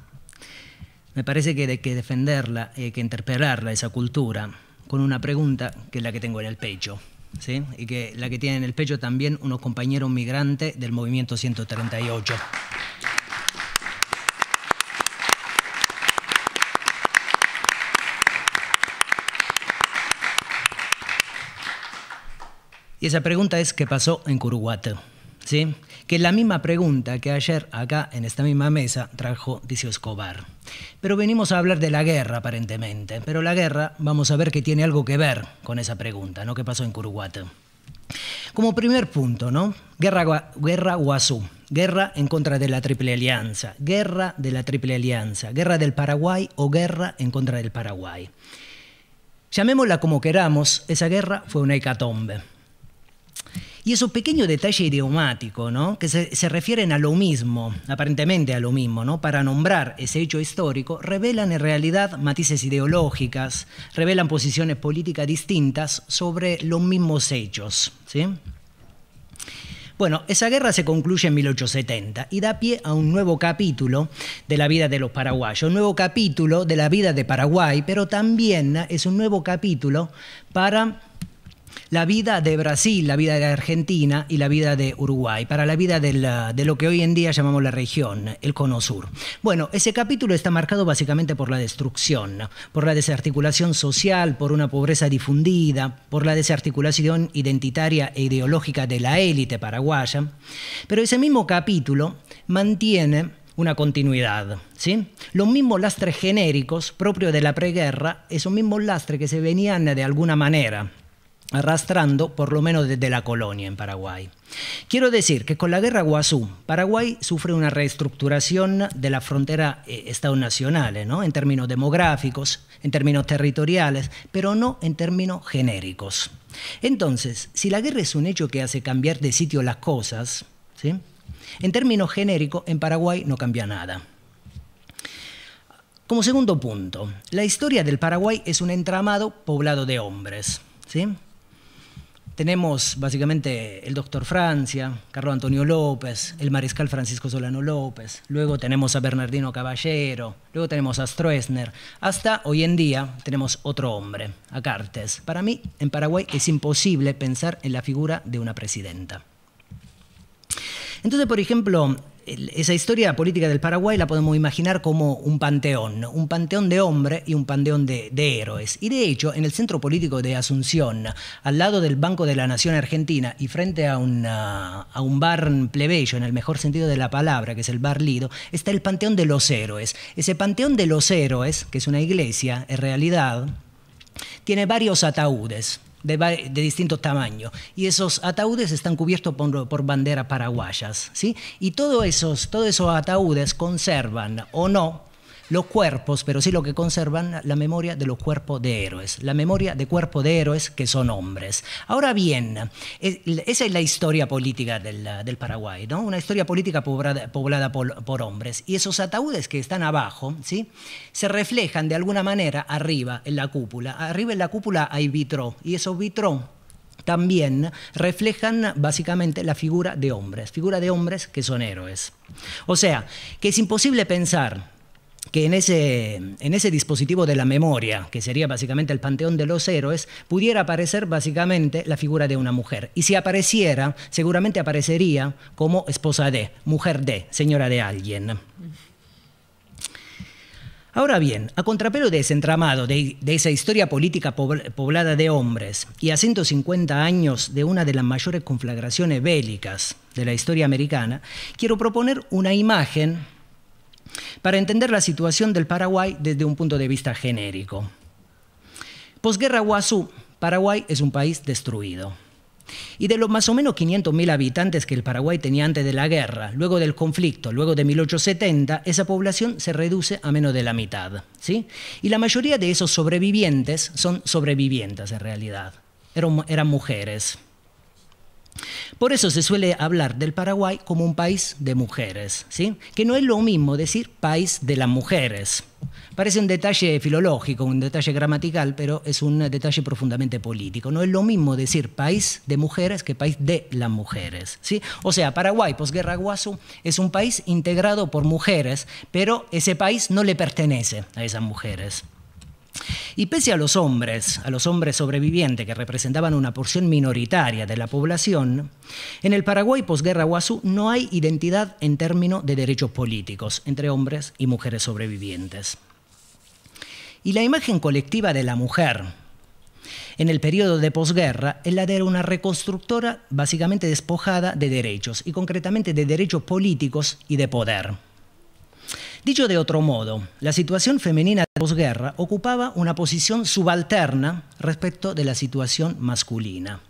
me parece que hay que defenderla, hay que interpelarla, esa cultura, con una pregunta que es la que tengo en el pecho, ¿sí? Y que la que tiene en el pecho también unos compañeros migrantes del Movimiento 138. Y esa pregunta es ¿qué pasó en Curuguato? ¿Sí? Que es la misma pregunta que ayer acá en esta misma mesa trajo Dicio Escobar. Pero venimos a hablar de la guerra aparentemente, pero la guerra vamos a ver que tiene algo que ver con esa pregunta, ¿no? ¿Qué pasó en Curuguato? Como primer punto, ¿no? Guerra Guazú, guerra en contra de la Triple Alianza, guerra de la Triple Alianza, guerra del Paraguay o guerra en contra del Paraguay. Llamémosla como queramos, esa guerra fue una hecatombe. Y esos pequeños detalles idiomáticos, ¿no? Que se refieren a lo mismo, aparentemente a lo mismo, ¿no? Para nombrar ese hecho histórico, revelan en realidad matices ideológicas, revelan posiciones políticas distintas sobre los mismos hechos, ¿sí? Bueno, esa guerra se concluye en 1870 y da pie a un nuevo capítulo de la vida de los paraguayos, un nuevo capítulo de la vida de Paraguay, pero también es un nuevo capítulo para la vida de Brasil, la vida de Argentina y la vida de Uruguay, para la vida de lo que hoy en día llamamos la región, el Cono Sur. Bueno, ese capítulo está marcado básicamente por la destrucción, por la desarticulación social, por una pobreza difundida, por la desarticulación identitaria e ideológica de la élite paraguaya. Pero ese mismo capítulo mantiene una continuidad, ¿sí? Los mismos lastres genéricos propios de la preguerra, esos mismos lastres que se venían de alguna manera arrastrando por lo menos desde la colonia en Paraguay. Quiero decir que con la guerra Guazú, Paraguay sufre una reestructuración de la frontera estados nacionales, ¿no? En términos demográficos, en términos territoriales, pero no en términos genéricos. Entonces, si la guerra es un hecho que hace cambiar de sitio las cosas, ¿sí? En términos genéricos, en Paraguay no cambia nada. Como segundo punto, la historia del Paraguay es un entramado poblado de hombres, ¿sí? Tenemos básicamente el doctor Francia, Carlos Antonio López, el mariscal Francisco Solano López, luego tenemos a Bernardino Caballero, luego tenemos a Stroessner, hasta hoy en día tenemos otro hombre, a Cartes. Para mí, en Paraguay es imposible pensar en la figura de una presidenta. Entonces, por ejemplo, esa historia política del Paraguay la podemos imaginar como un panteón de hombres y un panteón de héroes. Y de hecho, en el centro político de Asunción, al lado del Banco de la Nación Argentina y frente a un bar plebeyo, en el mejor sentido de la palabra, que es el Bar Lido, está el Panteón de los Héroes. Ese Panteón de los Héroes, que es una iglesia, en realidad, tiene varios ataúdes de distintos tamaños, y esos ataúdes están cubiertos por banderas paraguayas, ¿sí? Y todos esos ataúdes conservan o no los cuerpos, pero sí lo que conservan la memoria de los cuerpos de héroes, la memoria de cuerpos de héroes que son hombres. Ahora bien, esa es la historia política del Paraguay, ¿no? Una historia política poblada por hombres. Y esos ataúdes que están abajo, ¿sí?, se reflejan de alguna manera arriba en la cúpula. Arriba en la cúpula hay vitró, y esos vitró también reflejan básicamente la figura de hombres que son héroes. O sea, que es imposible pensar que en ese dispositivo de la memoria, que sería básicamente el Panteón de los Héroes, pudiera aparecer básicamente la figura de una mujer. Y si apareciera, seguramente aparecería como esposa de, mujer de, señora de alguien. Ahora bien, a contrapelo de ese entramado, de esa historia política poblada de hombres, y a 150 años de una de las mayores conflagraciones bélicas de la historia americana, quiero proponer una imagen para entender la situación del Paraguay desde un punto de vista genérico. Posguerra Guazú, Paraguay es un país destruido. Y de los más o menos 500.000 habitantes que el Paraguay tenía antes de la guerra, luego del conflicto, luego de 1870, esa población se reduce a menos de la mitad, ¿sí? Y la mayoría de esos sobrevivientes son sobrevivientes en realidad, eran mujeres. Por eso se suele hablar del Paraguay como un país de mujeres, ¿sí? Que no es lo mismo decir país de las mujeres. Parece un detalle filológico, un detalle gramatical, pero es un detalle profundamente político. No es lo mismo decir país de mujeres que país de las mujeres, ¿sí? O sea, Paraguay, posguerra Guazú, es un país integrado por mujeres, pero ese país no le pertenece a esas mujeres. Y pese a los hombres sobrevivientes que representaban una porción minoritaria de la población, en el Paraguay posguerra Guazú no hay identidad en términos de derechos políticos entre hombres y mujeres sobrevivientes. Y la imagen colectiva de la mujer en el periodo de posguerra es la de una reconstructora básicamente despojada de derechos, y concretamente de derechos políticos y de poder. Dicho de otro modo, la situación femenina de posguerra ocupaba una posición subalterna respecto de la situación masculina.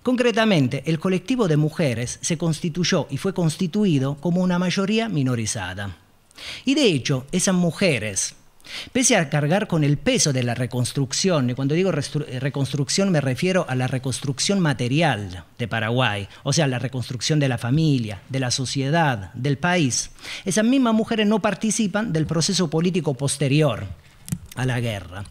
Concretamente, el colectivo de mujeres se constituyó y fue constituido como una mayoría minorizada. Y de hecho, esas mujeres, pese a cargar con el peso de la reconstrucción, y cuando digo reconstrucción me refiero a la reconstrucción material de Paraguay, o sea, la reconstrucción de la familia, de la sociedad, del país, esas mismas mujeres no participan del proceso político posterior a la guerra.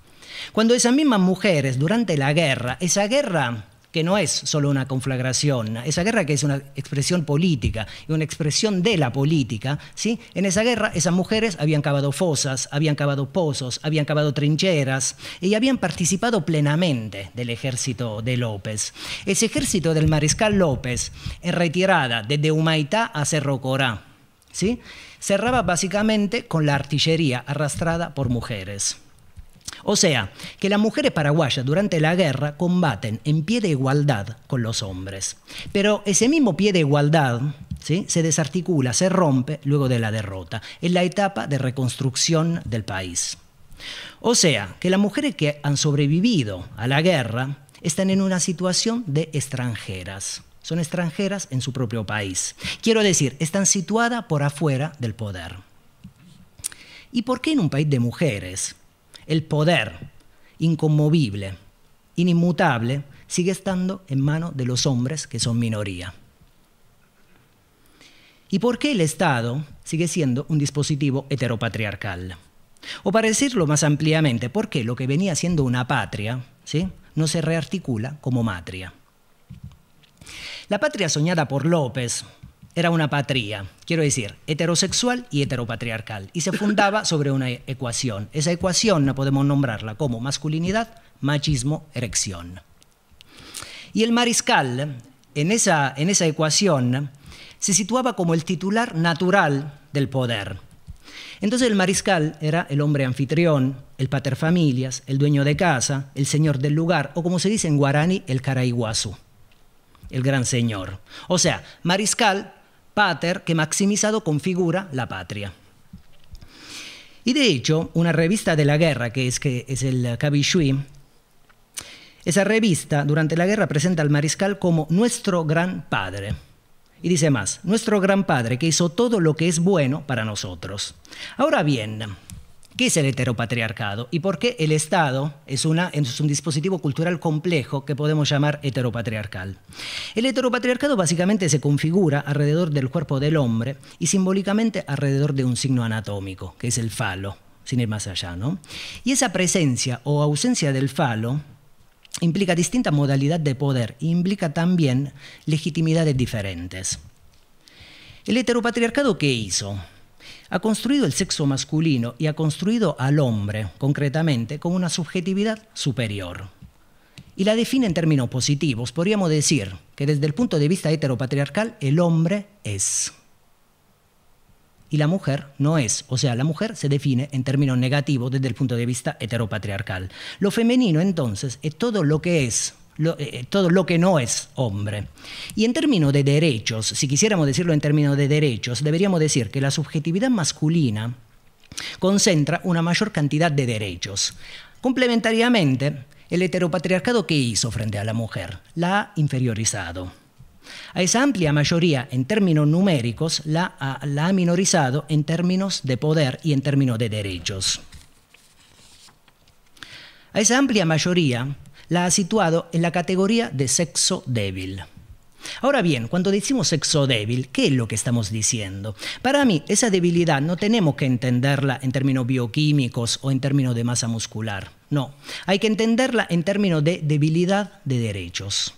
Cuando esas mismas mujeres, durante la guerra, esa guerra que no es solo una conflagración, esa guerra que es una expresión política y una expresión de la política, ¿sí? En esa guerra esas mujeres habían cavado fosas, habían cavado pozos, habían cavado trincheras y habían participado plenamente del ejército de López. Ese ejército del mariscal López, en retirada desde Humaitá a Cerro Corá, ¿sí?, cerraba básicamente con la artillería arrastrada por mujeres. O sea, que las mujeres paraguayas durante la guerra combaten en pie de igualdad con los hombres. Pero ese mismo pie de igualdad, ¿sí?, se desarticula, se rompe luego de la derrota, en la etapa de reconstrucción del país. O sea, que las mujeres que han sobrevivido a la guerra están en una situación de extranjeras. Son extranjeras en su propio país. Quiero decir, están situadas por afuera del poder. ¿Y por qué en un país de mujeres el poder inconmovible, inmutable, sigue estando en manos de los hombres que son minoría? ¿Y por qué el Estado sigue siendo un dispositivo heteropatriarcal? O para decirlo más ampliamente, ¿por qué lo que venía siendo una patria, ¿sí?, no se rearticula como matria? La patria soñada por López era una patria, quiero decir, heterosexual y heteropatriarcal, y se fundaba sobre una ecuación. Esa ecuación podemos nombrarla como masculinidad, machismo, erección. Y el mariscal, en esa ecuación, se situaba como el titular natural del poder. Entonces el mariscal era el hombre anfitrión, el paterfamilias, el dueño de casa, el señor del lugar, o como se dice en guaraní, el caraiguazú, el gran señor. O sea, mariscal, pater, que maximizado configura la patria. Y de hecho, una revista de la guerra, que es el Cabishui, esa revista durante la guerra presenta al mariscal como nuestro gran padre. Y dice más, nuestro gran padre que hizo todo lo que es bueno para nosotros. Ahora bien, ¿qué es el heteropatriarcado? ¿Y por qué el Estado es un dispositivo cultural complejo que podemos llamar heteropatriarcal? El heteropatriarcado básicamente se configura alrededor del cuerpo del hombre y simbólicamente alrededor de un signo anatómico, que es el falo, sin ir más allá, ¿no? Y esa presencia o ausencia del falo implica distinta modalidad de poder e implica también legitimidades diferentes. ¿El heteropatriarcado qué hizo? Ha construido el sexo masculino y ha construido al hombre, concretamente, como una subjetividad superior. Y la define en términos positivos. Podríamos decir que desde el punto de vista heteropatriarcal, el hombre es. Y la mujer no es. O sea, la mujer se define en términos negativos desde el punto de vista heteropatriarcal. Lo femenino, entonces, es todo lo que es, todo lo que no es hombre. Y en términos de derechos, si quisiéramos decirlo en términos de derechos, deberíamos decir que la subjetividad masculina concentra una mayor cantidad de derechos. Complementariamente, el heteropatriarcado, ¿qué hizo frente a la mujer? La ha inferiorizado. A esa amplia mayoría en términos numéricos la ha minorizado en términos de poder y en términos de derechos. A esa amplia mayoría la ha situado en la categoría de sexo débil. Ahora bien, cuando decimos sexo débil, ¿qué es lo que estamos diciendo? Para mí, esa debilidad no tenemos que entenderla en términos bioquímicos o en términos de masa muscular. No, hay que entenderla en términos de debilidad de derechos.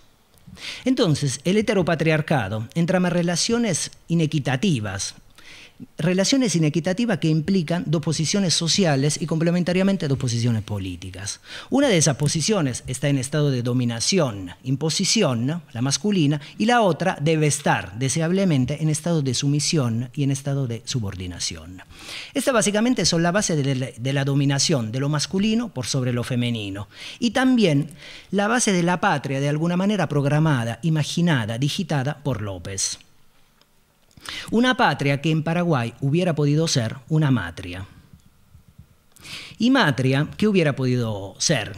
Entonces, el heteropatriarcado entrama relaciones inequitativas que implican dos posiciones sociales y complementariamente dos posiciones políticas. Una de esas posiciones está en estado de dominación, imposición, ¿no?, la masculina, y la otra debe estar deseablemente en estado de sumisión y en estado de subordinación. Estas básicamente son la base de la dominación de lo masculino por sobre lo femenino y también la base de la patria de alguna manera programada, imaginada, digitada por López. Una patria que en Paraguay hubiera podido ser una matria. ¿Y matria qué hubiera podido ser?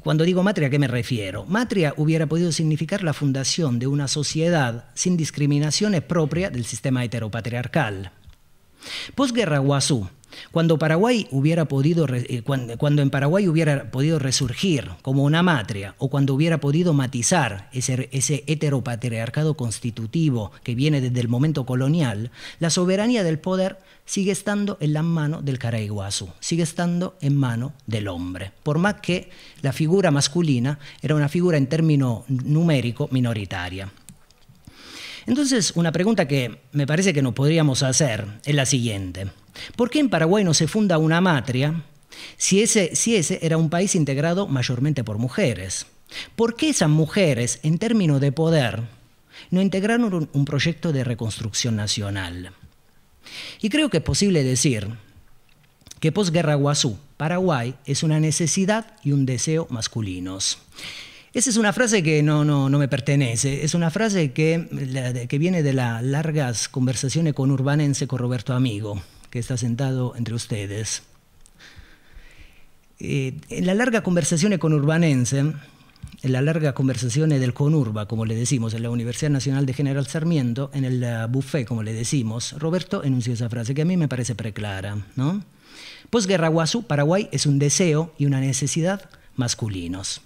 Cuando digo matria, ¿a qué me refiero? Matria hubiera podido significar la fundación de una sociedad sin discriminaciones propias del sistema heteropatriarcal. Posguerra Guazú, cuando en Paraguay hubiera podido resurgir como una matria o cuando hubiera podido matizar ese heteropatriarcado constitutivo que viene desde el momento colonial, la soberanía del poder sigue estando en la mano del Caraiguazú, sigue estando en mano del hombre, por más que la figura masculina era una figura en término numérico minoritaria. Entonces, una pregunta que me parece que nos podríamos hacer es la siguiente. ¿Por qué en Paraguay no se funda una matria si ese era un país integrado mayormente por mujeres? ¿Por qué esas mujeres, en términos de poder, no integraron un proyecto de reconstrucción nacional? Y creo que es posible decir que posguerra Guazú, Paraguay, es una necesidad y un deseo masculinos. Esa es una frase que no me pertenece, es una frase que viene de las largas conversaciones conurbanense con Roberto Amigo, que está sentado entre ustedes. En la larga conversación conurbanense, en la larga conversación del CONURBA, como le decimos, en la Universidad Nacional de General Sarmiento, en el buffet, como le decimos, Roberto enunció esa frase que a mí me parece preclara, ¿no? Posguerra Guazú, Paraguay es un deseo y una necesidad masculinos.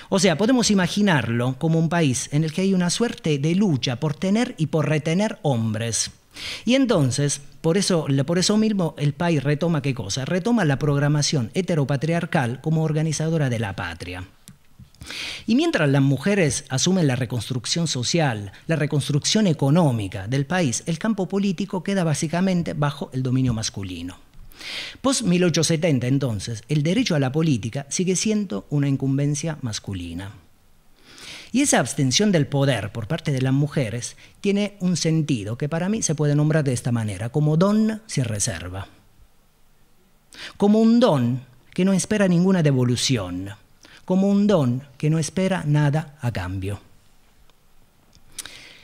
O sea, podemos imaginarlo como un país en el que hay una suerte de lucha por tener y por retener hombres. Y entonces, por eso mismo, el país retoma ¿qué cosa? Retoma la programación heteropatriarcal como organizadora de la patria. Y mientras las mujeres asumen la reconstrucción social, la reconstrucción económica del país, el campo político queda básicamente bajo el dominio masculino. Post-1870, entonces, el derecho a la política sigue siendo una incumbencia masculina. Y esa abstención del poder por parte de las mujeres tiene un sentido que para mí se puede nombrar de esta manera, como don sin reserva. Como un don que no espera ninguna devolución, como un don que no espera nada a cambio.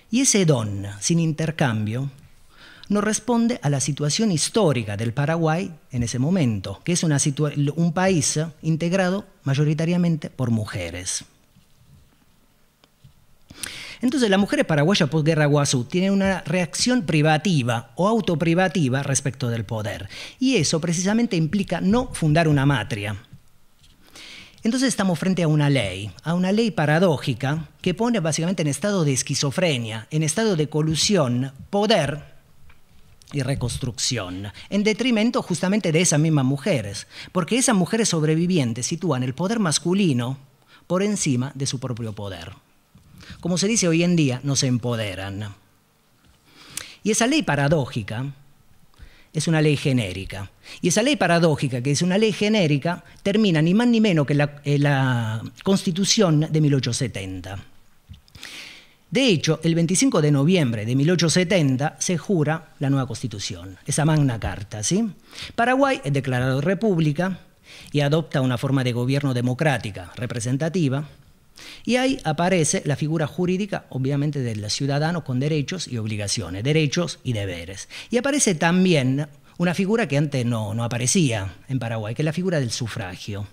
Y ese don sin intercambio no responde a la situación histórica del Paraguay en ese momento, que es un país integrado mayoritariamente por mujeres. Entonces las mujeres paraguayas posguerra Guazú tienen una reacción privativa o autoprivativa respecto del poder. Y eso precisamente implica no fundar una matria. Entonces estamos frente a una ley paradójica que pone básicamente en estado de esquizofrenia, en estado de colusión, poder y reconstrucción, en detrimento justamente de esas mismas mujeres, porque esas mujeres sobrevivientes sitúan el poder masculino por encima de su propio poder. Como se dice hoy en día, no se empoderan. Y esa ley paradójica es una ley genérica. Y esa ley paradójica, que es una ley genérica, termina ni más ni menos que la Constitución de 1870. De hecho, el 25 de noviembre de 1870 se jura la nueva Constitución, esa Magna Carta, ¿sí? Paraguay es declarado república y adopta una forma de gobierno democrática, representativa, y ahí aparece la figura jurídica, obviamente, del ciudadano con derechos y obligaciones, derechos y deberes. Y aparece también una figura que antes no aparecía en Paraguay, que es la figura del sufragio,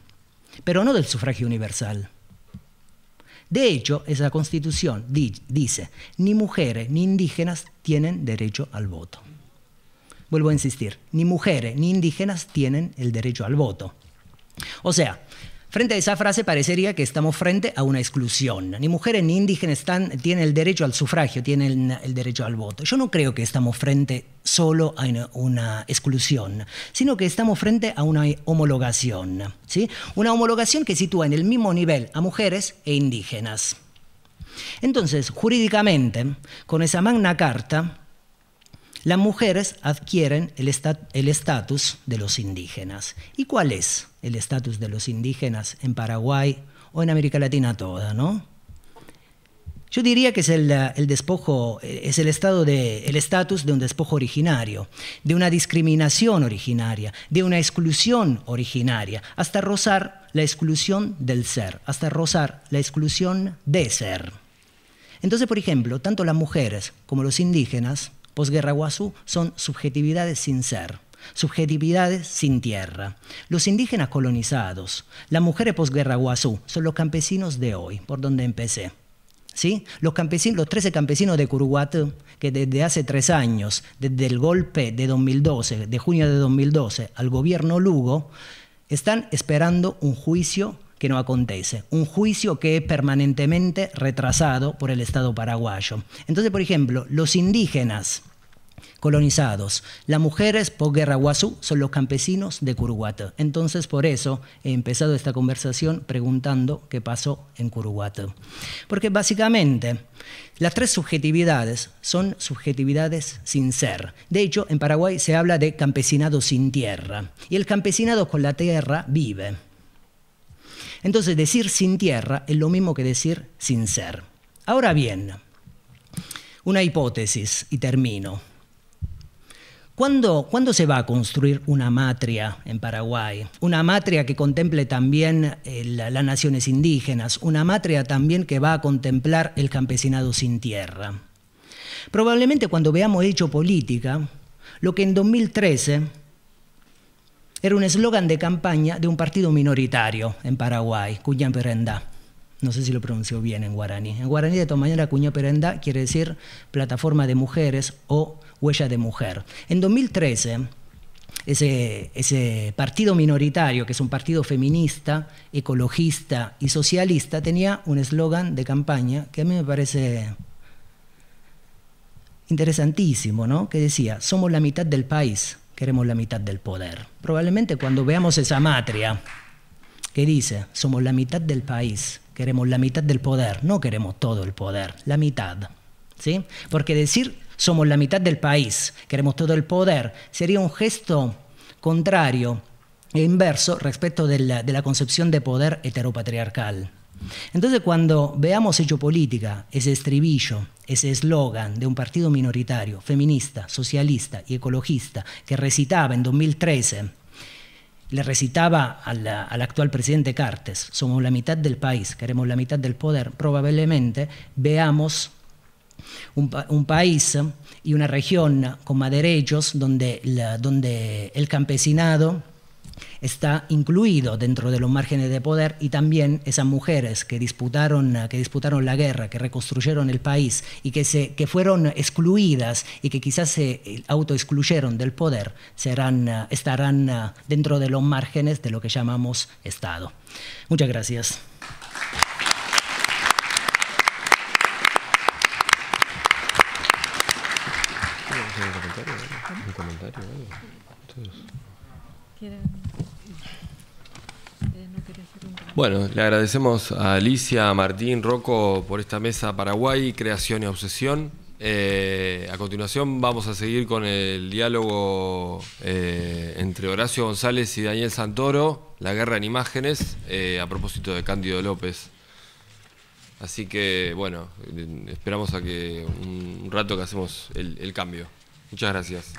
pero no del sufragio universal. De hecho, esa Constitución dice, ni mujeres ni indígenas tienen derecho al voto. Vuelvo a insistir, ni mujeres ni indígenas tienen el derecho al voto. O sea, frente a esa frase parecería que estamos frente a una exclusión. Ni mujeres ni indígenas tienen el derecho al sufragio, tienen el derecho al voto. Yo no creo que estamos frente solo a una exclusión, sino que estamos frente a una homologación, ¿sí? Una homologación que sitúa en el mismo nivel a mujeres e indígenas. Entonces, jurídicamente, con esa Magna Carta, las mujeres adquieren el estatus de los indígenas. ¿Y cuál es el estatus de los indígenas en Paraguay o en América Latina toda, no? Yo diría que es el despojo, es el estatus de un despojo originario, de una discriminación originaria, de una exclusión originaria, hasta rozar la exclusión del ser, hasta rozar la exclusión de ser. Entonces, por ejemplo, tanto las mujeres como los indígenas posguerra Guazú son subjetividades sin ser, subjetividades sin tierra. Los indígenas colonizados, las mujeres posguerra Guazú, son los campesinos de hoy, por donde empecé. ¿Sí? Los 13 campesinos de Curuguatú, que desde hace 3 años, desde el golpe de 2012, de junio de 2012, al gobierno Lugo, están esperando un juicio que no acontece, un juicio que es permanentemente retrasado por el Estado paraguayo. Entonces, por ejemplo, los indígenas colonizados, las mujeres posguerra Guazú son los campesinos de Curuguatú. Entonces, por eso he empezado esta conversación preguntando qué pasó en Curuguatú. Porque básicamente las 3 subjetividades son subjetividades sin ser. De hecho, en Paraguay se habla de campesinado sin tierra. Y el campesinado con la tierra vive. Entonces, decir sin tierra es lo mismo que decir sin ser. Ahora bien, una hipótesis y termino. ¿Cuándo se va a construir una matria en Paraguay? Una matria que contemple también las naciones indígenas, una matria también que va a contemplar el campesinado sin tierra. Probablemente cuando veamos hecho política, lo que en 2013 era un eslogan de campaña de un partido minoritario en Paraguay, Cuñaperendá. No sé si lo pronuncio bien en guaraní. En guaraní, de todas maneras, Cuñaperendá quiere decir plataforma de mujeres o huella de mujer. En 2013, ese partido minoritario, que es un partido feminista, ecologista y socialista, tenía un eslogan de campaña que a mí me parece interesantísimo, ¿no? Que decía, somos la mitad del país, queremos la mitad del poder. Probablemente cuando veamos esa matria que dice, somos la mitad del país, queremos la mitad del poder, no queremos todo el poder, la mitad, ¿sí? Porque decir somos la mitad del país, queremos todo el poder, sería un gesto contrario e inverso respecto de la concepción de poder heteropatriarcal. Entonces, cuando veamos hecho política, ese estribillo, ese eslogan de un partido minoritario, feminista, socialista y ecologista, que recitaba en 2013, le recitaba al actual presidente Cartes, somos la mitad del país, queremos la mitad del poder, probablemente veamos un país y una región con más derechos donde el campesinado está incluido dentro de los márgenes de poder, y también esas mujeres que disputaron la guerra, que reconstruyeron el país y que fueron excluidas y que quizás se autoexcluyeron del poder, estarán dentro de los márgenes de lo que llamamos Estado. Muchas gracias. ¿Un comentario? Bueno, le agradecemos a Alicia, Martín, Rocco por esta mesa Paraguay, creación y obsesión. A continuación vamos a seguir con el diálogo entre Horacio González y Daniel Santoro, La guerra en imágenes, a propósito de Cándido López. Así que, bueno, esperamos a que un rato que hacemos el cambio. Muchas gracias.